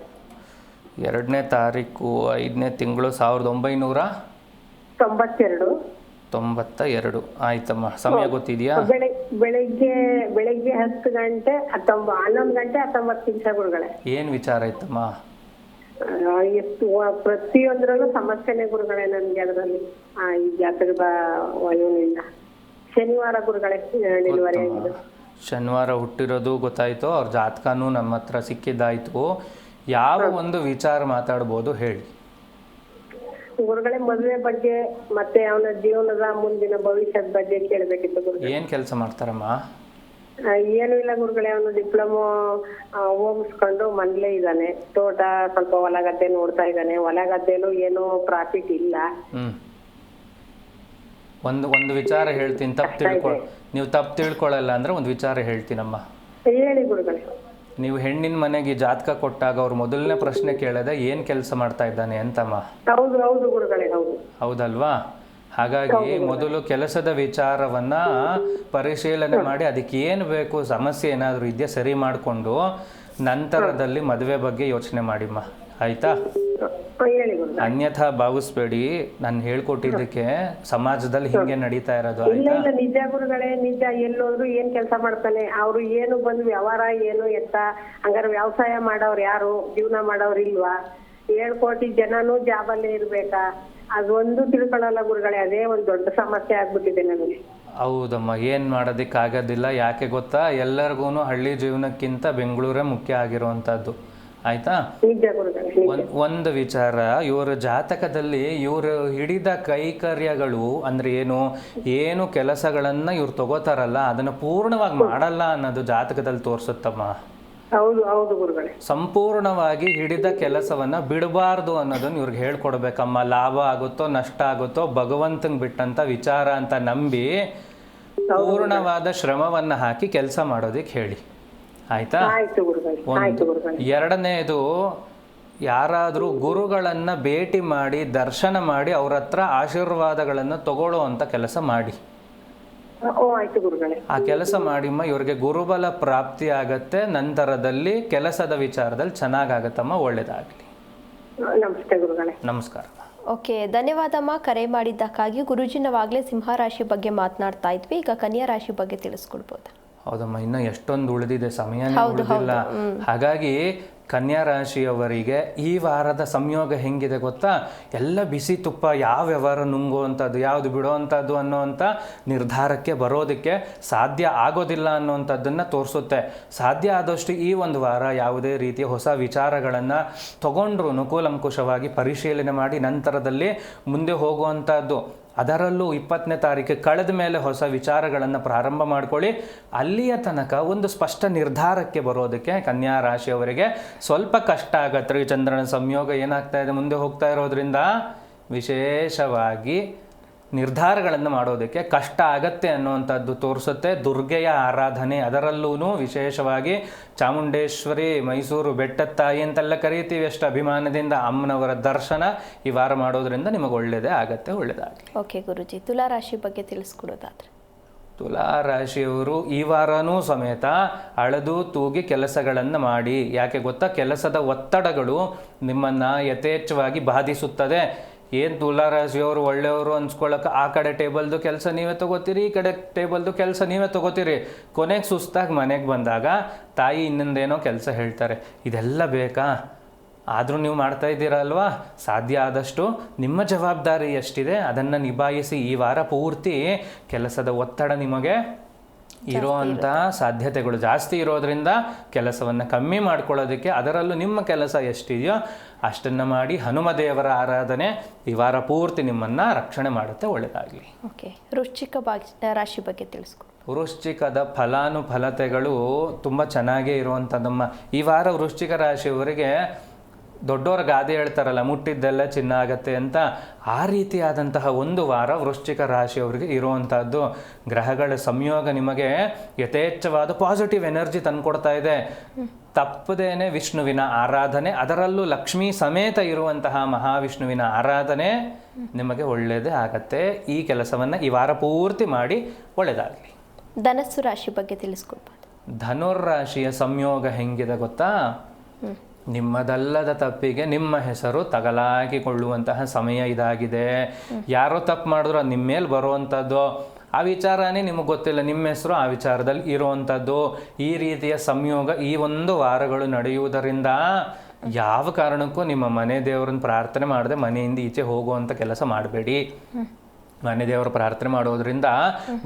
B: 2ನೇ ತಾರೀಕು 5ನೇ ತಿಂಗಳು 1992. ಆಯ್ತಮ್ಮ. ಸಮಯ ಗೊತ್ತಿದೆಯಾ?
C: ಬೆಳಿಗ್ಗೆ 10 ಗಂಟೆ 11 ಗಂಟೆ 19 ನಿಮಿಷ ಗುರುಗಳೇ.
B: ಏನು ವಿಚಾರ ಇತ್ತಮ್ಮ?
C: ಪ್ರತಿಯೊಂದರಲ್ಲೂ ಸಮಸ್ಯೆನೇ ಗುರುಗಳೇ ನನಗೆ. ಅದರಲ್ಲಿ ಈ ಜಾತಕದ ವಯೋನಿಂದ ಶನಿವಾರ ಗುರುಗಳೇ ಡೆಲಿವರಿ ಆಗಿದೆ.
B: ಶನಿವಾರ ಹುಟ್ಟಿರೋದು ಗೊತ್ತಾಯ್ತು, ಅವ್ರ ಜಾತಕನೂ ನಮ್ಮ ಹತ್ರ ಸಿಕ್ಕಿದ್ದಾಯ್ತು. ಯಾವ ಒಂದು ವಿಚಾರ ಮಾತಾಡ್ಬೋದು ಹೇಳಿ
C: ಗುರುಗಳೇ? ಮದುವೆ ಬಗ್ಗೆ ಮತ್ತೆ ಅವನ ಜೀವನದ ಮುಂದಿನ ಭವಿಷ್ಯದ ಬಗ್ಗೆ ಕೇಳಬೇಕಿತ್ತು ಗುರುಗಳೇ.
B: ಏನ್ ಕೆಲಸ ಮಾಡ್ತಾರಮ್ಮ?
C: ಏನು ಇಲ್ಲ ಗುರುಗಳೇ, ಅವನು ಡಿಪ್ಲೊಮೊ ಹೋಗಿಸ್ಕೊಂಡು ಮನೇಲೇ ಇದ್ದಾನೆ. ತೋಟ ಸ್ವಲ್ಪ ಹೊಲ ಗದ್ದೆ ನೋಡ್ತಾ ಇದ್ದಾನೆ. ಹೊಲ ಗದ್ದೆಲೂ ಏನೋ ಪ್ರಾಫಿಟ್ ಇಲ್ಲ.
B: ಒಂದು ವಿಚಾರ ಹೇಳ್ತೀನಿ, ನೀವು ತಪ್ಪು ತಿಳ್ಕೊಳ್ಳಲ್ಲ ಅಂದ್ರೆ ಒಂದು ವಿಚಾರ ಹೇಳ್ತೀನಮ್ಮ.
C: ಹೇಳಿ ಗುರುಗಳೇ.
B: ನೀವು ಹೆಣ್ಣಿನ ಮನೆಗೆ ಜಾತಕ ಕೊಟ್ಟಾಗ ಅವ್ರು ಮೊದಲನೇ ಪ್ರಶ್ನೆ ಕೇಳದೆ ಏನ್ ಕೆಲಸ ಮಾಡ್ತಾ ಇದ್ದಾನೆ ಅಂತಮ್ಮ.
C: ಹೌದು ಹೌದು ಗುರುಗಳೇ, ಹೌದು.
B: ಹೌದಲ್ವಾ? ಹಾಗಾಗಿ ಮೊದಲು ಕೆಲಸದ ವಿಚಾರವನ್ನ ಪರಿಶೀಲನೆ ಮಾಡಿ ಅದಕ್ಕೆ ಏನು ಬೇಕು, ಸಮಸ್ಯೆ ಏನಾದರೂ ಇದೆಯಾ ಸರಿ ಮಾಡಿಕೊಂಡು ನಂತರದಲ್ಲಿ ಮದುವೆ ಬಗ್ಗೆ ಯೋಚನೆ ಮಾಡಿಮ್ಮ. ಆಯ್ತಾ? ಅನ್ಯಥಾ ಭಾವಿಸ್ಬೇಡಿ. ನಾನು ಹೇಳ್ಕೊಟ್ಟಿದ್ದಕ್ಕೆ ಸಮಾಜದಲ್ಲಿ ಹಿಂಗೆ ನಡೀತಾ ಇರೋದು. ಆಯ್ತಾ?
C: ನಿಜ ಗುರುಗಳೇ, ನಿಜ. ಎಲ್ಲೋದ್ರು ಏನ್ ಕೆಲಸ ಮಾಡ್ತಾನೆ. ಅವ್ರು ಏನು ಬಂದು ವ್ಯವಹಾರ ಏನು ಎತ್ತ ಹಂಗಾರೆ ವ್ಯವಸಾಯ ಮಾಡೋರು ಯಾರು, ಜೀವನ ಮಾಡೋರು ಇಲ್ವಾ? 7 ಕೋಟಿ ಜನನೂ ಜಾಬಲ್ಲೇ ಇರ್ಬೇಕಾ? ಅದೊಂದು ತಿಳ್ಕೊಳ್ಳಲ್ಲ ಗುರುಗಳೇ. ಅದೇ ಒಂದು ದೊಡ್ಡ ಸಮಸ್ಯೆ ಆಗ್ಬಿಟ್ಟಿದೆ ನನಗೆ.
B: ಹೌದಮ್ಮ, ಏನ್ ಮಾಡೋದಕ್ಕಾಗೋದಿಲ್ಲ. ಯಾಕೆ ಗೊತ್ತಾ? ಎಲ್ಲರಿಗೂ ಹಳ್ಳಿ ಜೀವನಕ್ಕಿಂತ ಬೆಂಗಳೂರೇ ಮುಖ್ಯ ಆಗಿರುವಂತದ್ದು. ಆಯ್ತಾ? ಒಂದು ವಿಚಾರ, ಇವರ ಜಾತಕದಲ್ಲಿ ಇವರು ಹಿಡಿದ ಕೈಕರ್ಯಗಳು ಅಂದ್ರೆ ಏನು ಕೆಲಸಗಳನ್ನ ಇವ್ರು ತಗೋತಾರಲ್ಲ ಅದನ್ನ ಪೂರ್ಣವಾಗಿ ಮಾಡಲ್ಲ ಅನ್ನೋದು ಜಾತಕದಲ್ಲಿ ತೋರ್ಸುತ್ತಮ್ಮ.
C: ಹೌದು ಹೌದು ಗುರುಗಳೇ.
B: ಸಂಪೂರ್ಣವಾಗಿ ಹಿಡಿದ ಕೆಲಸವನ್ನ ಬಿಡಬಾರ್ದು ಅನ್ನೋದನ್ನ ಇವ್ರಿಗೆ ಹೇಳ್ಕೊಡ್ಬೇಕಮ್ಮ. ಲಾಭ ಆಗುತ್ತೋ ನಷ್ಟ ಆಗುತ್ತೋ ಭಗವಂತಂಗ್ ಬಿಟ್ಟಂತ ವಿಚಾರ ಅಂತ ನಂಬಿ ಪೂರ್ಣವಾದ ಶ್ರಮವನ್ನ ಹಾಕಿ ಕೆಲಸ ಮಾಡೋದಿಕ್ ಹೇಳಿ. ಆಯ್ತಾ? ಎರಡನೇದು, ಯಾರಾದ್ರೂ ಗುರುಗಳನ್ನ ಭೇಟಿ ಮಾಡಿ ದರ್ಶನ ಮಾಡಿ ಅವ್ರ ಹತ್ರ ಆಶೀರ್ವಾದಗಳನ್ನ ತಗೊಳ್ಳೋ ಅಂತ ಕೆಲಸ ಮಾಡಿ. ಆ ಕೆಲಸ ಮಾಡಿಮ್ಮ. ಇವ್ರಿಗೆ ಗುರುಬಲ ಪ್ರಾಪ್ತಿ ಆಗತ್ತೆ. ನಂತರದಲ್ಲಿ ಕೆಲಸದ ವಿಚಾರದಲ್ಲಿ ಚೆನ್ನಾಗಾಗತ್ತಮ್ಮ. ಒಳ್ಳೇದಾಗ್ಲಿ. ನಮಸ್ಕಾರ.
A: ಓಕೆ, ಧನ್ಯವಾದಮ್ಮ ಕರೆ ಮಾಡಿದ್ದಕ್ಕಾಗಿ. ಗುರುಜಿ, ನಾವಾಗಲೇ ಸಿಂಹರಾಶಿ ಬಗ್ಗೆ ಮಾತನಾಡ್ತಾ ಇದ್ವಿ. ಈಗ ಕನ್ಯಾ ರಾಶಿ ಬಗ್ಗೆ ತಿಳಿಸ್ಕೊಡ್ಬೋದಾ?
B: ಹೌದಮ್ಮ, ಇನ್ನು ಎಷ್ಟೊಂದು ಉಳಿದಿದೆ, ಸಮಯನೇ ಉಳಿದಿಲ್ಲ. ಹಾಗಾಗಿ ಕನ್ಯಾ ರಾಶಿಯವರಿಗೆ ಈ ವಾರದ ಸಂಯೋಗ ಹೆಂಗಿದೆ ಗೊತ್ತಾ? ಎಲ್ಲ ಬಿಸಿ ತುಪ್ಪ. ಯಾವ ವ್ಯವಹಾರ ನುಂಗುವಂಥದ್ದು, ಯಾವುದು ಬಿಡುವಂಥದ್ದು ಅನ್ನೋವಂಥ ನಿರ್ಧಾರಕ್ಕೆ ಬರೋದಕ್ಕೆ ಸಾಧ್ಯ ಆಗೋದಿಲ್ಲ ಅನ್ನೋವಂಥದ್ದನ್ನು ತೋರಿಸುತ್ತೆ. ಸಾಧ್ಯ ಆದಷ್ಟು ಈ ಒಂದು ವಾರ ಯಾವುದೇ ರೀತಿಯ ಹೊಸ ವಿಚಾರಗಳನ್ನು ತಗೊಂಡ್ರು ಕೂಲಂಕುಷವಾಗಿ ಪರಿಶೀಲನೆ ಮಾಡಿ ನಂತರದಲ್ಲಿ ಮುಂದೆ ಹೋಗುವಂಥದ್ದು. ಅದರಲ್ಲೂ 20ನೇ ತಾರೀಕು ಕಳೆದ ಮೇಲೆ ಹೊಸ ವಿಚಾರಗಳನ್ನು ಪ್ರಾರಂಭ ಮಾಡ್ಕೊಳ್ಳಿ. ಅಲ್ಲಿಯ ತನಕ ಒಂದು ಸ್ಪಷ್ಟ ನಿರ್ಧಾರಕ್ಕೆ ಬರೋದಕ್ಕೆ ಕನ್ಯಾ ರಾಶಿಯವರಿಗೆ ಸ್ವಲ್ಪ ಕಷ್ಟ ಆಗತ್ತೆ. ಚಂದ್ರನ ಸಂಯೋಗ ಏನಾಗ್ತಾ ಇದೆ ಮುಂದೆ ಹೋಗ್ತಾ ಇರೋದ್ರಿಂದ ವಿಶೇಷವಾಗಿ ನಿರ್ಧಾರಗಳನ್ನು ಮಾಡೋದಕ್ಕೆ ಕಷ್ಟ ಆಗತ್ತೆ ಅನ್ನುವಂಥದ್ದು ತೋರಿಸುತ್ತೆ. ದುರ್ಗೆಯ ಆರಾಧನೆ, ಅದರಲ್ಲೂ ವಿಶೇಷವಾಗಿ ಚಾಮುಂಡೇಶ್ವರಿ, ಮೈಸೂರು ಬೆಟ್ಟದ ತಾಯಿ ಅಂತೆಲ್ಲ ಕರೀತೀವಿ ಎಷ್ಟು ಅಭಿಮಾನದಿಂದ, ಅಮ್ಮನವರ ದರ್ಶನ ಈ ವಾರ ಮಾಡೋದ್ರಿಂದ ನಿಮಗೆ ಒಳ್ಳೆಯದೇ ಆಗತ್ತೆ. ಒಳ್ಳೆಯದಾಗಲಿ.
A: ಓಕೆ ಗುರುಜಿ, ತುಲಾ ರಾಶಿ ಬಗ್ಗೆ ತಿಳಿಸ್ಕೊಡೋದಾದ್ರೆ?
B: ತುಲಾ ರಾಶಿಯವರು ಈ ವಾರನೂ ಸಮೇತ ಅಳೆದು ತೂಗಿ ಕೆಲಸಗಳನ್ನು ಮಾಡಿ. ಯಾಕೆ ಗೊತ್ತಾ? ಕೆಲಸದ ಒತ್ತಡಗಳು ನಿಮ್ಮನ್ನು ಯಥೇಚ್ಛವಾಗಿ ಬಾಧಿಸುತ್ತದೆ. ಏನು ತುಲಾರಾಶಿಯವರು ಒಳ್ಳೆಯವರು ಅನ್ಸ್ಕೊಳ್ಳೋಕೆ ಆ ಕಡೆ ಟೇಬಲ್ದು ಕೆಲಸ ನೀವೇ ತೊಗೋತೀರಿ, ಈ ಕಡೆ ಟೇಬಲ್ದು ಕೆಲಸ ನೀವೇ ತೊಗೋತೀರಿ. ಕೊನೆಗೆ ಸುಸ್ತಾಗಿ ಮನೆಗೆ ಬಂದಾಗ ತಾಯಿ ಇನ್ನೊಂದೇನೋ ಕೆಲಸ ಹೇಳ್ತಾರೆ. ಇದೆಲ್ಲ ಬೇಕಾ? ಆದರೂ ನೀವು ಮಾಡ್ತಾ ಇದ್ದೀರಲ್ವಾ? ಸಾಧ್ಯ ಆದಷ್ಟು ನಿಮ್ಮ ಜವಾಬ್ದಾರಿ ಎಷ್ಟಿದೆ ಅದನ್ನು ನಿಭಾಯಿಸಿ. ಈ ವಾರ ಪೂರ್ತಿ ಕೆಲಸದ ಒತ್ತಡ ನಿಮಗೆ ಇರೋವಂಥ ಸಾಧ್ಯತೆಗಳು ಜಾಸ್ತಿ ಇರೋದ್ರಿಂದ ಕೆಲಸವನ್ನು ಕಮ್ಮಿ ಮಾಡ್ಕೊಳ್ಳೋದಕ್ಕೆ, ಅದರಲ್ಲೂ ನಿಮ್ಮ ಕೆಲಸ ಎಷ್ಟಿದೆಯೋ ಅಷ್ಟನ್ನು ಮಾಡಿ. ಹನುಮ ದೇವರ ಆರಾಧನೆ ಈ ವಾರ ಪೂರ್ತಿ ನಿಮ್ಮನ್ನು ರಕ್ಷಣೆ ಮಾಡುತ್ತೆ. ಒಳ್ಳೆಯದಾಗಲಿ.
A: ಓಕೆ, ವೃಶ್ಚಿಕ ರಾಶಿ ಬಗ್ಗೆ ತಿಳಿಸ್ಕೊಡಿ.
B: ವೃಶ್ಚಿಕದ ಫಲಾನುಫಲತೆಗಳು ತುಂಬ ಚೆನ್ನಾಗೇ ಇರುವಂಥದ್ದಮ್ಮ. ಈ ವಾರ ವೃಶ್ಚಿಕ ರಾಶಿಯವರಿಗೆ ದೊಡ್ಡವ್ರ ಗಾದೆ ಹೇಳ್ತಾರಲ್ಲ, ಮುಟ್ಟಿದ್ದೆಲ್ಲ ಚಿನ್ನ ಆಗತ್ತೆ ಅಂತ, ಆ ರೀತಿಯಾದಂತಹ ಒಂದು ವಾರ ವೃಶ್ಚಿಕ ರಾಶಿಯವರಿಗೆ ಇರುವಂಥದ್ದು. ಗ್ರಹಗಳ ಸಂಯೋಗ ನಿಮಗೆ ಯಥೇಚ್ಛವಾದ ಪಾಸಿಟಿವ್ ಎನರ್ಜಿ ತಂದುಕೊಡ್ತಾ ಇದೆ. ತಪ್ಪದೇನೆ ವಿಷ್ಣುವಿನ ಆರಾಧನೆ, ಅದರಲ್ಲೂ ಲಕ್ಷ್ಮೀ ಸಮೇತ ಇರುವಂತಹ ಮಹಾವಿಷ್ಣುವಿನ ಆರಾಧನೆ ನಿಮಗೆ ಒಳ್ಳೆಯದೇ ಆಗತ್ತೆ. ಈ ಕೆಲಸವನ್ನು ಈ ವಾರ ಪೂರ್ತಿ ಮಾಡಿ. ಒಳ್ಳೆಯದಾಗಲಿ.
A: ಧನಸ್ಸು ರಾಶಿ ಬಗ್ಗೆ ತಿಳಿಸ್ಕೊಡ್ಬೋದು.
B: ಧನುರ್ರಾಶಿಯ ಸಂಯೋಗ ಹೆಂಗಿದೆ ಗೊತ್ತಾ? ನಿಮ್ಮದಲ್ಲದ ತಪ್ಪಿಗೆ ನಿಮ್ಮ ಹೆಸರು ತಗಲಾಕಿಕೊಳ್ಳುವಂತಹ ಸಮಯ ಇದಾಗಿದೆ. ಯಾರೋ ತಪ್ಪು ಮಾಡಿದ್ರು ಅದು ನಿಮ್ಮ ಮೇಲೆ ಬರುವಂಥದ್ದು, ಆ ವಿಚಾರನೇ ನಿಮಗೆ ಗೊತ್ತಿಲ್ಲ, ನಿಮ್ಮ ಹೆಸರು ಆ ವಿಚಾರದಲ್ಲಿ ಇರುವಂಥದ್ದು. ಈ ರೀತಿಯ ಸಂಯೋಗ ಈ ಒಂದು ವಾರಗಳು ನಡೆಯುವುದರಿಂದ ಯಾವ ಕಾರಣಕ್ಕೂ ನಿಮ್ಮ ಮನೆ ದೇವರನ್ನ ಪ್ರಾರ್ಥನೆ ಮಾಡದೆ ಮನೆಯಿಂದ ಈಚೆ ಹೋಗುವಂಥ ಕೆಲಸ ಮಾಡಬೇಡಿ. ಮನೆ ದೇವರ ಪ್ರಾರ್ಥನೆ ಮಾಡೋದ್ರಿಂದ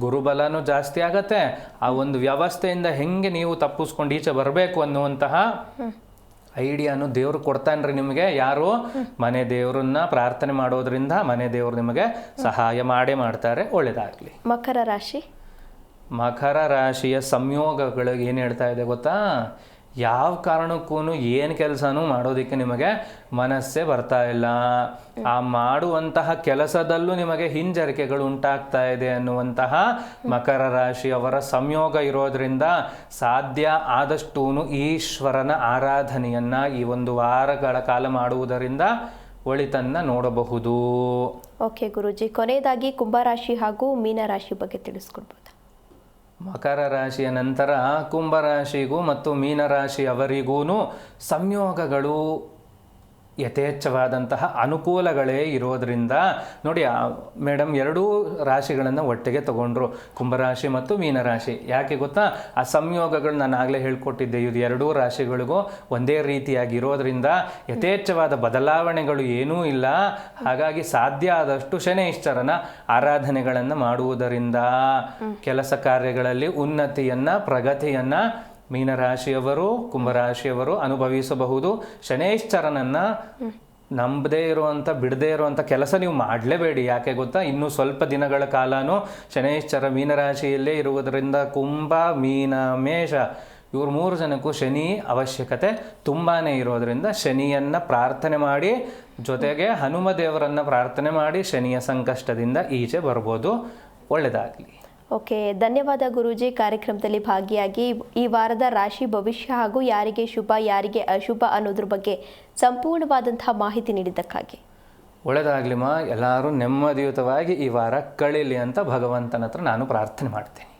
B: ಗುರುಬಲನೂ ಜಾಸ್ತಿ ಆಗತ್ತೆ. ಆ ಒಂದು ವ್ಯವಸ್ಥೆಯಿಂದ ಹೆಂಗೆ ನೀವು ತಪ್ಪಿಸ್ಕೊಂಡು ಈಚೆ ಬರಬೇಕು ಅನ್ನುವಂತಹ ಐಡಿಯಾನು ದೇವರು ಕೊಡ್ತಾನ್ರಿ ನಿಮಗೆ. ಯಾರು? ಮನೆ ದೇವರನ್ನ ಪ್ರಾರ್ಥನೆ ಮಾಡೋದ್ರಿಂದ ಮನೆ ದೇವರು ನಿಮಗೆ ಸಹಾಯ ಮಾಡೇ ಮಾಡ್ತಾರೆ. ಒಳ್ಳೆಯದಾಗಲಿ.
A: ಮಕರ ರಾಶಿ.
B: ಮಕರ ರಾಶಿಯ ಸಂಯೋಗಗಳು ಏನು ಹೇಳ್ತಾ ಇದೆ ಗೊತ್ತಾ? ಯಾವ ಕಾರಣಕ್ಕೂ ಏನು ಕೆಲಸನೂ ಮಾಡೋದಕ್ಕೆ ನಿಮಗೆ ಮನಸ್ಸೇ ಬರ್ತಾ ಇಲ್ಲ. ಆ ಮಾಡುವಂತಹ ಕೆಲಸದಲ್ಲೂ ನಿಮಗೆ ಹಿಂಜರಿಕೆಗಳು ಉಂಟಾಗ್ತಾ ಇದೆ ಅನ್ನುವಂತಹ ಮಕರ ರಾಶಿಯವರ ಸಂಯೋಗ ಇರೋದ್ರಿಂದ ಸಾಧ್ಯ ಆದಷ್ಟೂ ಈಶ್ವರನ ಆರಾಧನೆಯನ್ನು ಈ ಒಂದು ವಾರಗಳ ಕಾಲ ಮಾಡುವುದರಿಂದ ಒಳಿತನ್ನು ನೋಡಬಹುದು.
A: ಓಕೆ ಗುರೂಜಿ, ಕೊನೆಯದಾಗಿ ಕುಂಭರಾಶಿ ಹಾಗೂ ಮೀನರಾಶಿ ಬಗ್ಗೆ ತಿಳಿಸ್ಕೊಡ್ಬೋದು.
B: ಮಕರ ರಾಶಿಯ ನಂತರ ಕುಂಭರಾಶಿಗೂ ಮತ್ತು ಮೀನರಾಶಿಯವರಿಗೂ ಸಂಯೋಗಗಳು ಯಥೇಚ್ಛವಾದಂತಹ ಅನುಕೂಲಗಳೇ ಇರೋದ್ರಿಂದ ನೋಡಿ ಮೇಡಮ್, ಎರಡೂ ರಾಶಿಗಳನ್ನು ಒಟ್ಟಿಗೆ ತಗೊಂಡ್ರು, ಕುಂಭರಾಶಿ ಮತ್ತು ಮೀನರಾಶಿ. ಯಾಕೆ ಗೊತ್ತಾ? ಆ ಸಂಯೋಗಗಳು ನಾನು ಆಗಲೇ ಹೇಳ್ಕೊಟ್ಟಿದ್ದೆ. ಇದು ಎರಡೂ ರಾಶಿಗಳಿಗೂ ಒಂದೇ ರೀತಿಯಾಗಿ ಇರೋದ್ರಿಂದ ಯಥೇಚ್ಛವಾದ ಬದಲಾವಣೆಗಳು ಏನೂ ಇಲ್ಲ. ಹಾಗಾಗಿ ಸಾಧ್ಯ ಆದಷ್ಟು ಶನೈಶ್ಚರನ ಆರಾಧನೆಗಳನ್ನು ಮಾಡುವುದರಿಂದ ಕೆಲಸ ಕಾರ್ಯಗಳಲ್ಲಿ ಉನ್ನತಿಯನ್ನು, ಪ್ರಗತಿಯನ್ನು ಮೀನರಾಶಿಯವರು, ಕುಂಭರಾಶಿಯವರು ಅನುಭವಿಸಬಹುದು. ಶನೈಶ್ಚರನನ್ನು ನಂಬದೇ ಇರುವಂಥ, ಬಿಡದೇ ಇರುವಂಥ ಕೆಲಸ ನೀವು ಮಾಡಲೇಬೇಡಿ. ಯಾಕೆ ಗೊತ್ತಾ? ಇನ್ನೂ ಸ್ವಲ್ಪ ದಿನಗಳ ಕಾಲನೂ ಶನೈಶ್ಚರ ಮೀನರಾಶಿಯಲ್ಲೇ ಇರುವುದರಿಂದ ಕುಂಭ, ಮೀನ, ಮೇಷ ಇವ್ರು 3 ಜನಕ್ಕೂ ಶನಿ ಅವಶ್ಯಕತೆ ತುಂಬಾ ಇರೋದರಿಂದ ಶನಿಯನ್ನು ಪ್ರಾರ್ಥನೆ ಮಾಡಿ, ಜೊತೆಗೆ ಹನುಮ ದೇವರನ್ನು ಪ್ರಾರ್ಥನೆ ಮಾಡಿ ಶನಿಯ ಸಂಕಷ್ಟದಿಂದ ಈಚೆ ಬರ್ಬೋದು. ಒಳ್ಳೆಯದಾಗಲಿ.
A: ಓಕೆ, ಧನ್ಯವಾದ ಗುರೂಜಿ. ಕಾರ್ಯಕ್ರಮದಲ್ಲಿ ಭಾಗಿಯಾಗಿ ಈ ವಾರದ ರಾಶಿ ಭವಿಷ್ಯ ಹಾಗೂ ಯಾರಿಗೆ ಶುಭ ಯಾರಿಗೆ ಅಶುಭ ಅನ್ನೋದ್ರ ಬಗ್ಗೆ ಸಂಪೂರ್ಣವಾದಂತಹ ಮಾಹಿತಿ ನೀಡಿದ್ದಕ್ಕಾಗಿ
B: ಒಳ್ಳೆಯದಾಗಲಿಮ್ಮ. ಎಲ್ಲರೂ ನೆಮ್ಮದಿಯುತವಾಗಿ ಈ ವಾರ ಕಳೀಲಿ ಅಂತ ಭಗವಂತನ ಹತ್ರ ನಾನು ಪ್ರಾರ್ಥನೆ ಮಾಡ್ತೇನೆ.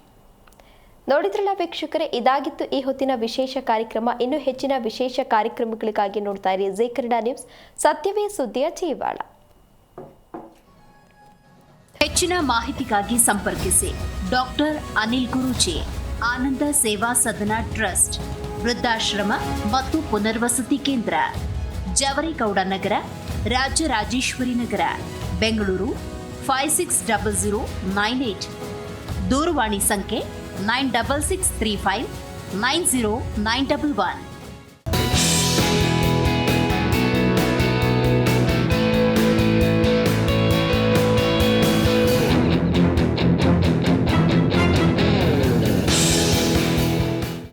A: ನೋಡಿದ್ರಲ್ಲ ವೀಕ್ಷಕರೇ, ಇದಾಗಿತ್ತು ಈ ಹೊತ್ತಿನ ವಿಶೇಷ ಕಾರ್ಯಕ್ರಮ. ಇನ್ನು ಹೆಚ್ಚಿನ ವಿಶೇಷ ಕಾರ್ಯಕ್ರಮಗಳಿಗಾಗಿ ನೋಡ್ತಾ ಇರಿ ಜೈ ಕನ್ನಡ ನ್ಯೂಸ್, ಸತ್ಯವೇ ಸುದ್ದಿಯ ಜೀವಾಳ.
F: ಹೆಚ್ಚಿನ ಮಾಹಿತಿಗಾಗಿ ಸಂಪರ್ಕಿಸಿ ಡಾಕ್ಟರ್ ಅನಿಲ್ ಗುರೂಜಿ, ಆನಂದ ಸೇವಾ ಸದನ ಟ್ರಸ್ಟ್, ವೃದ್ಧಾಶ್ರಮ ಮತ್ತು ಪುನರ್ವಸತಿ ಕೇಂದ್ರ, ಜವರೇಗೌಡ ನಗರ, ರಾಜರಾಜೇಶ್ವರಿ ನಗರ, ಬೆಂಗಳೂರು 560098. ದೂರವಾಣಿ ಸಂಖ್ಯೆ 9663590911.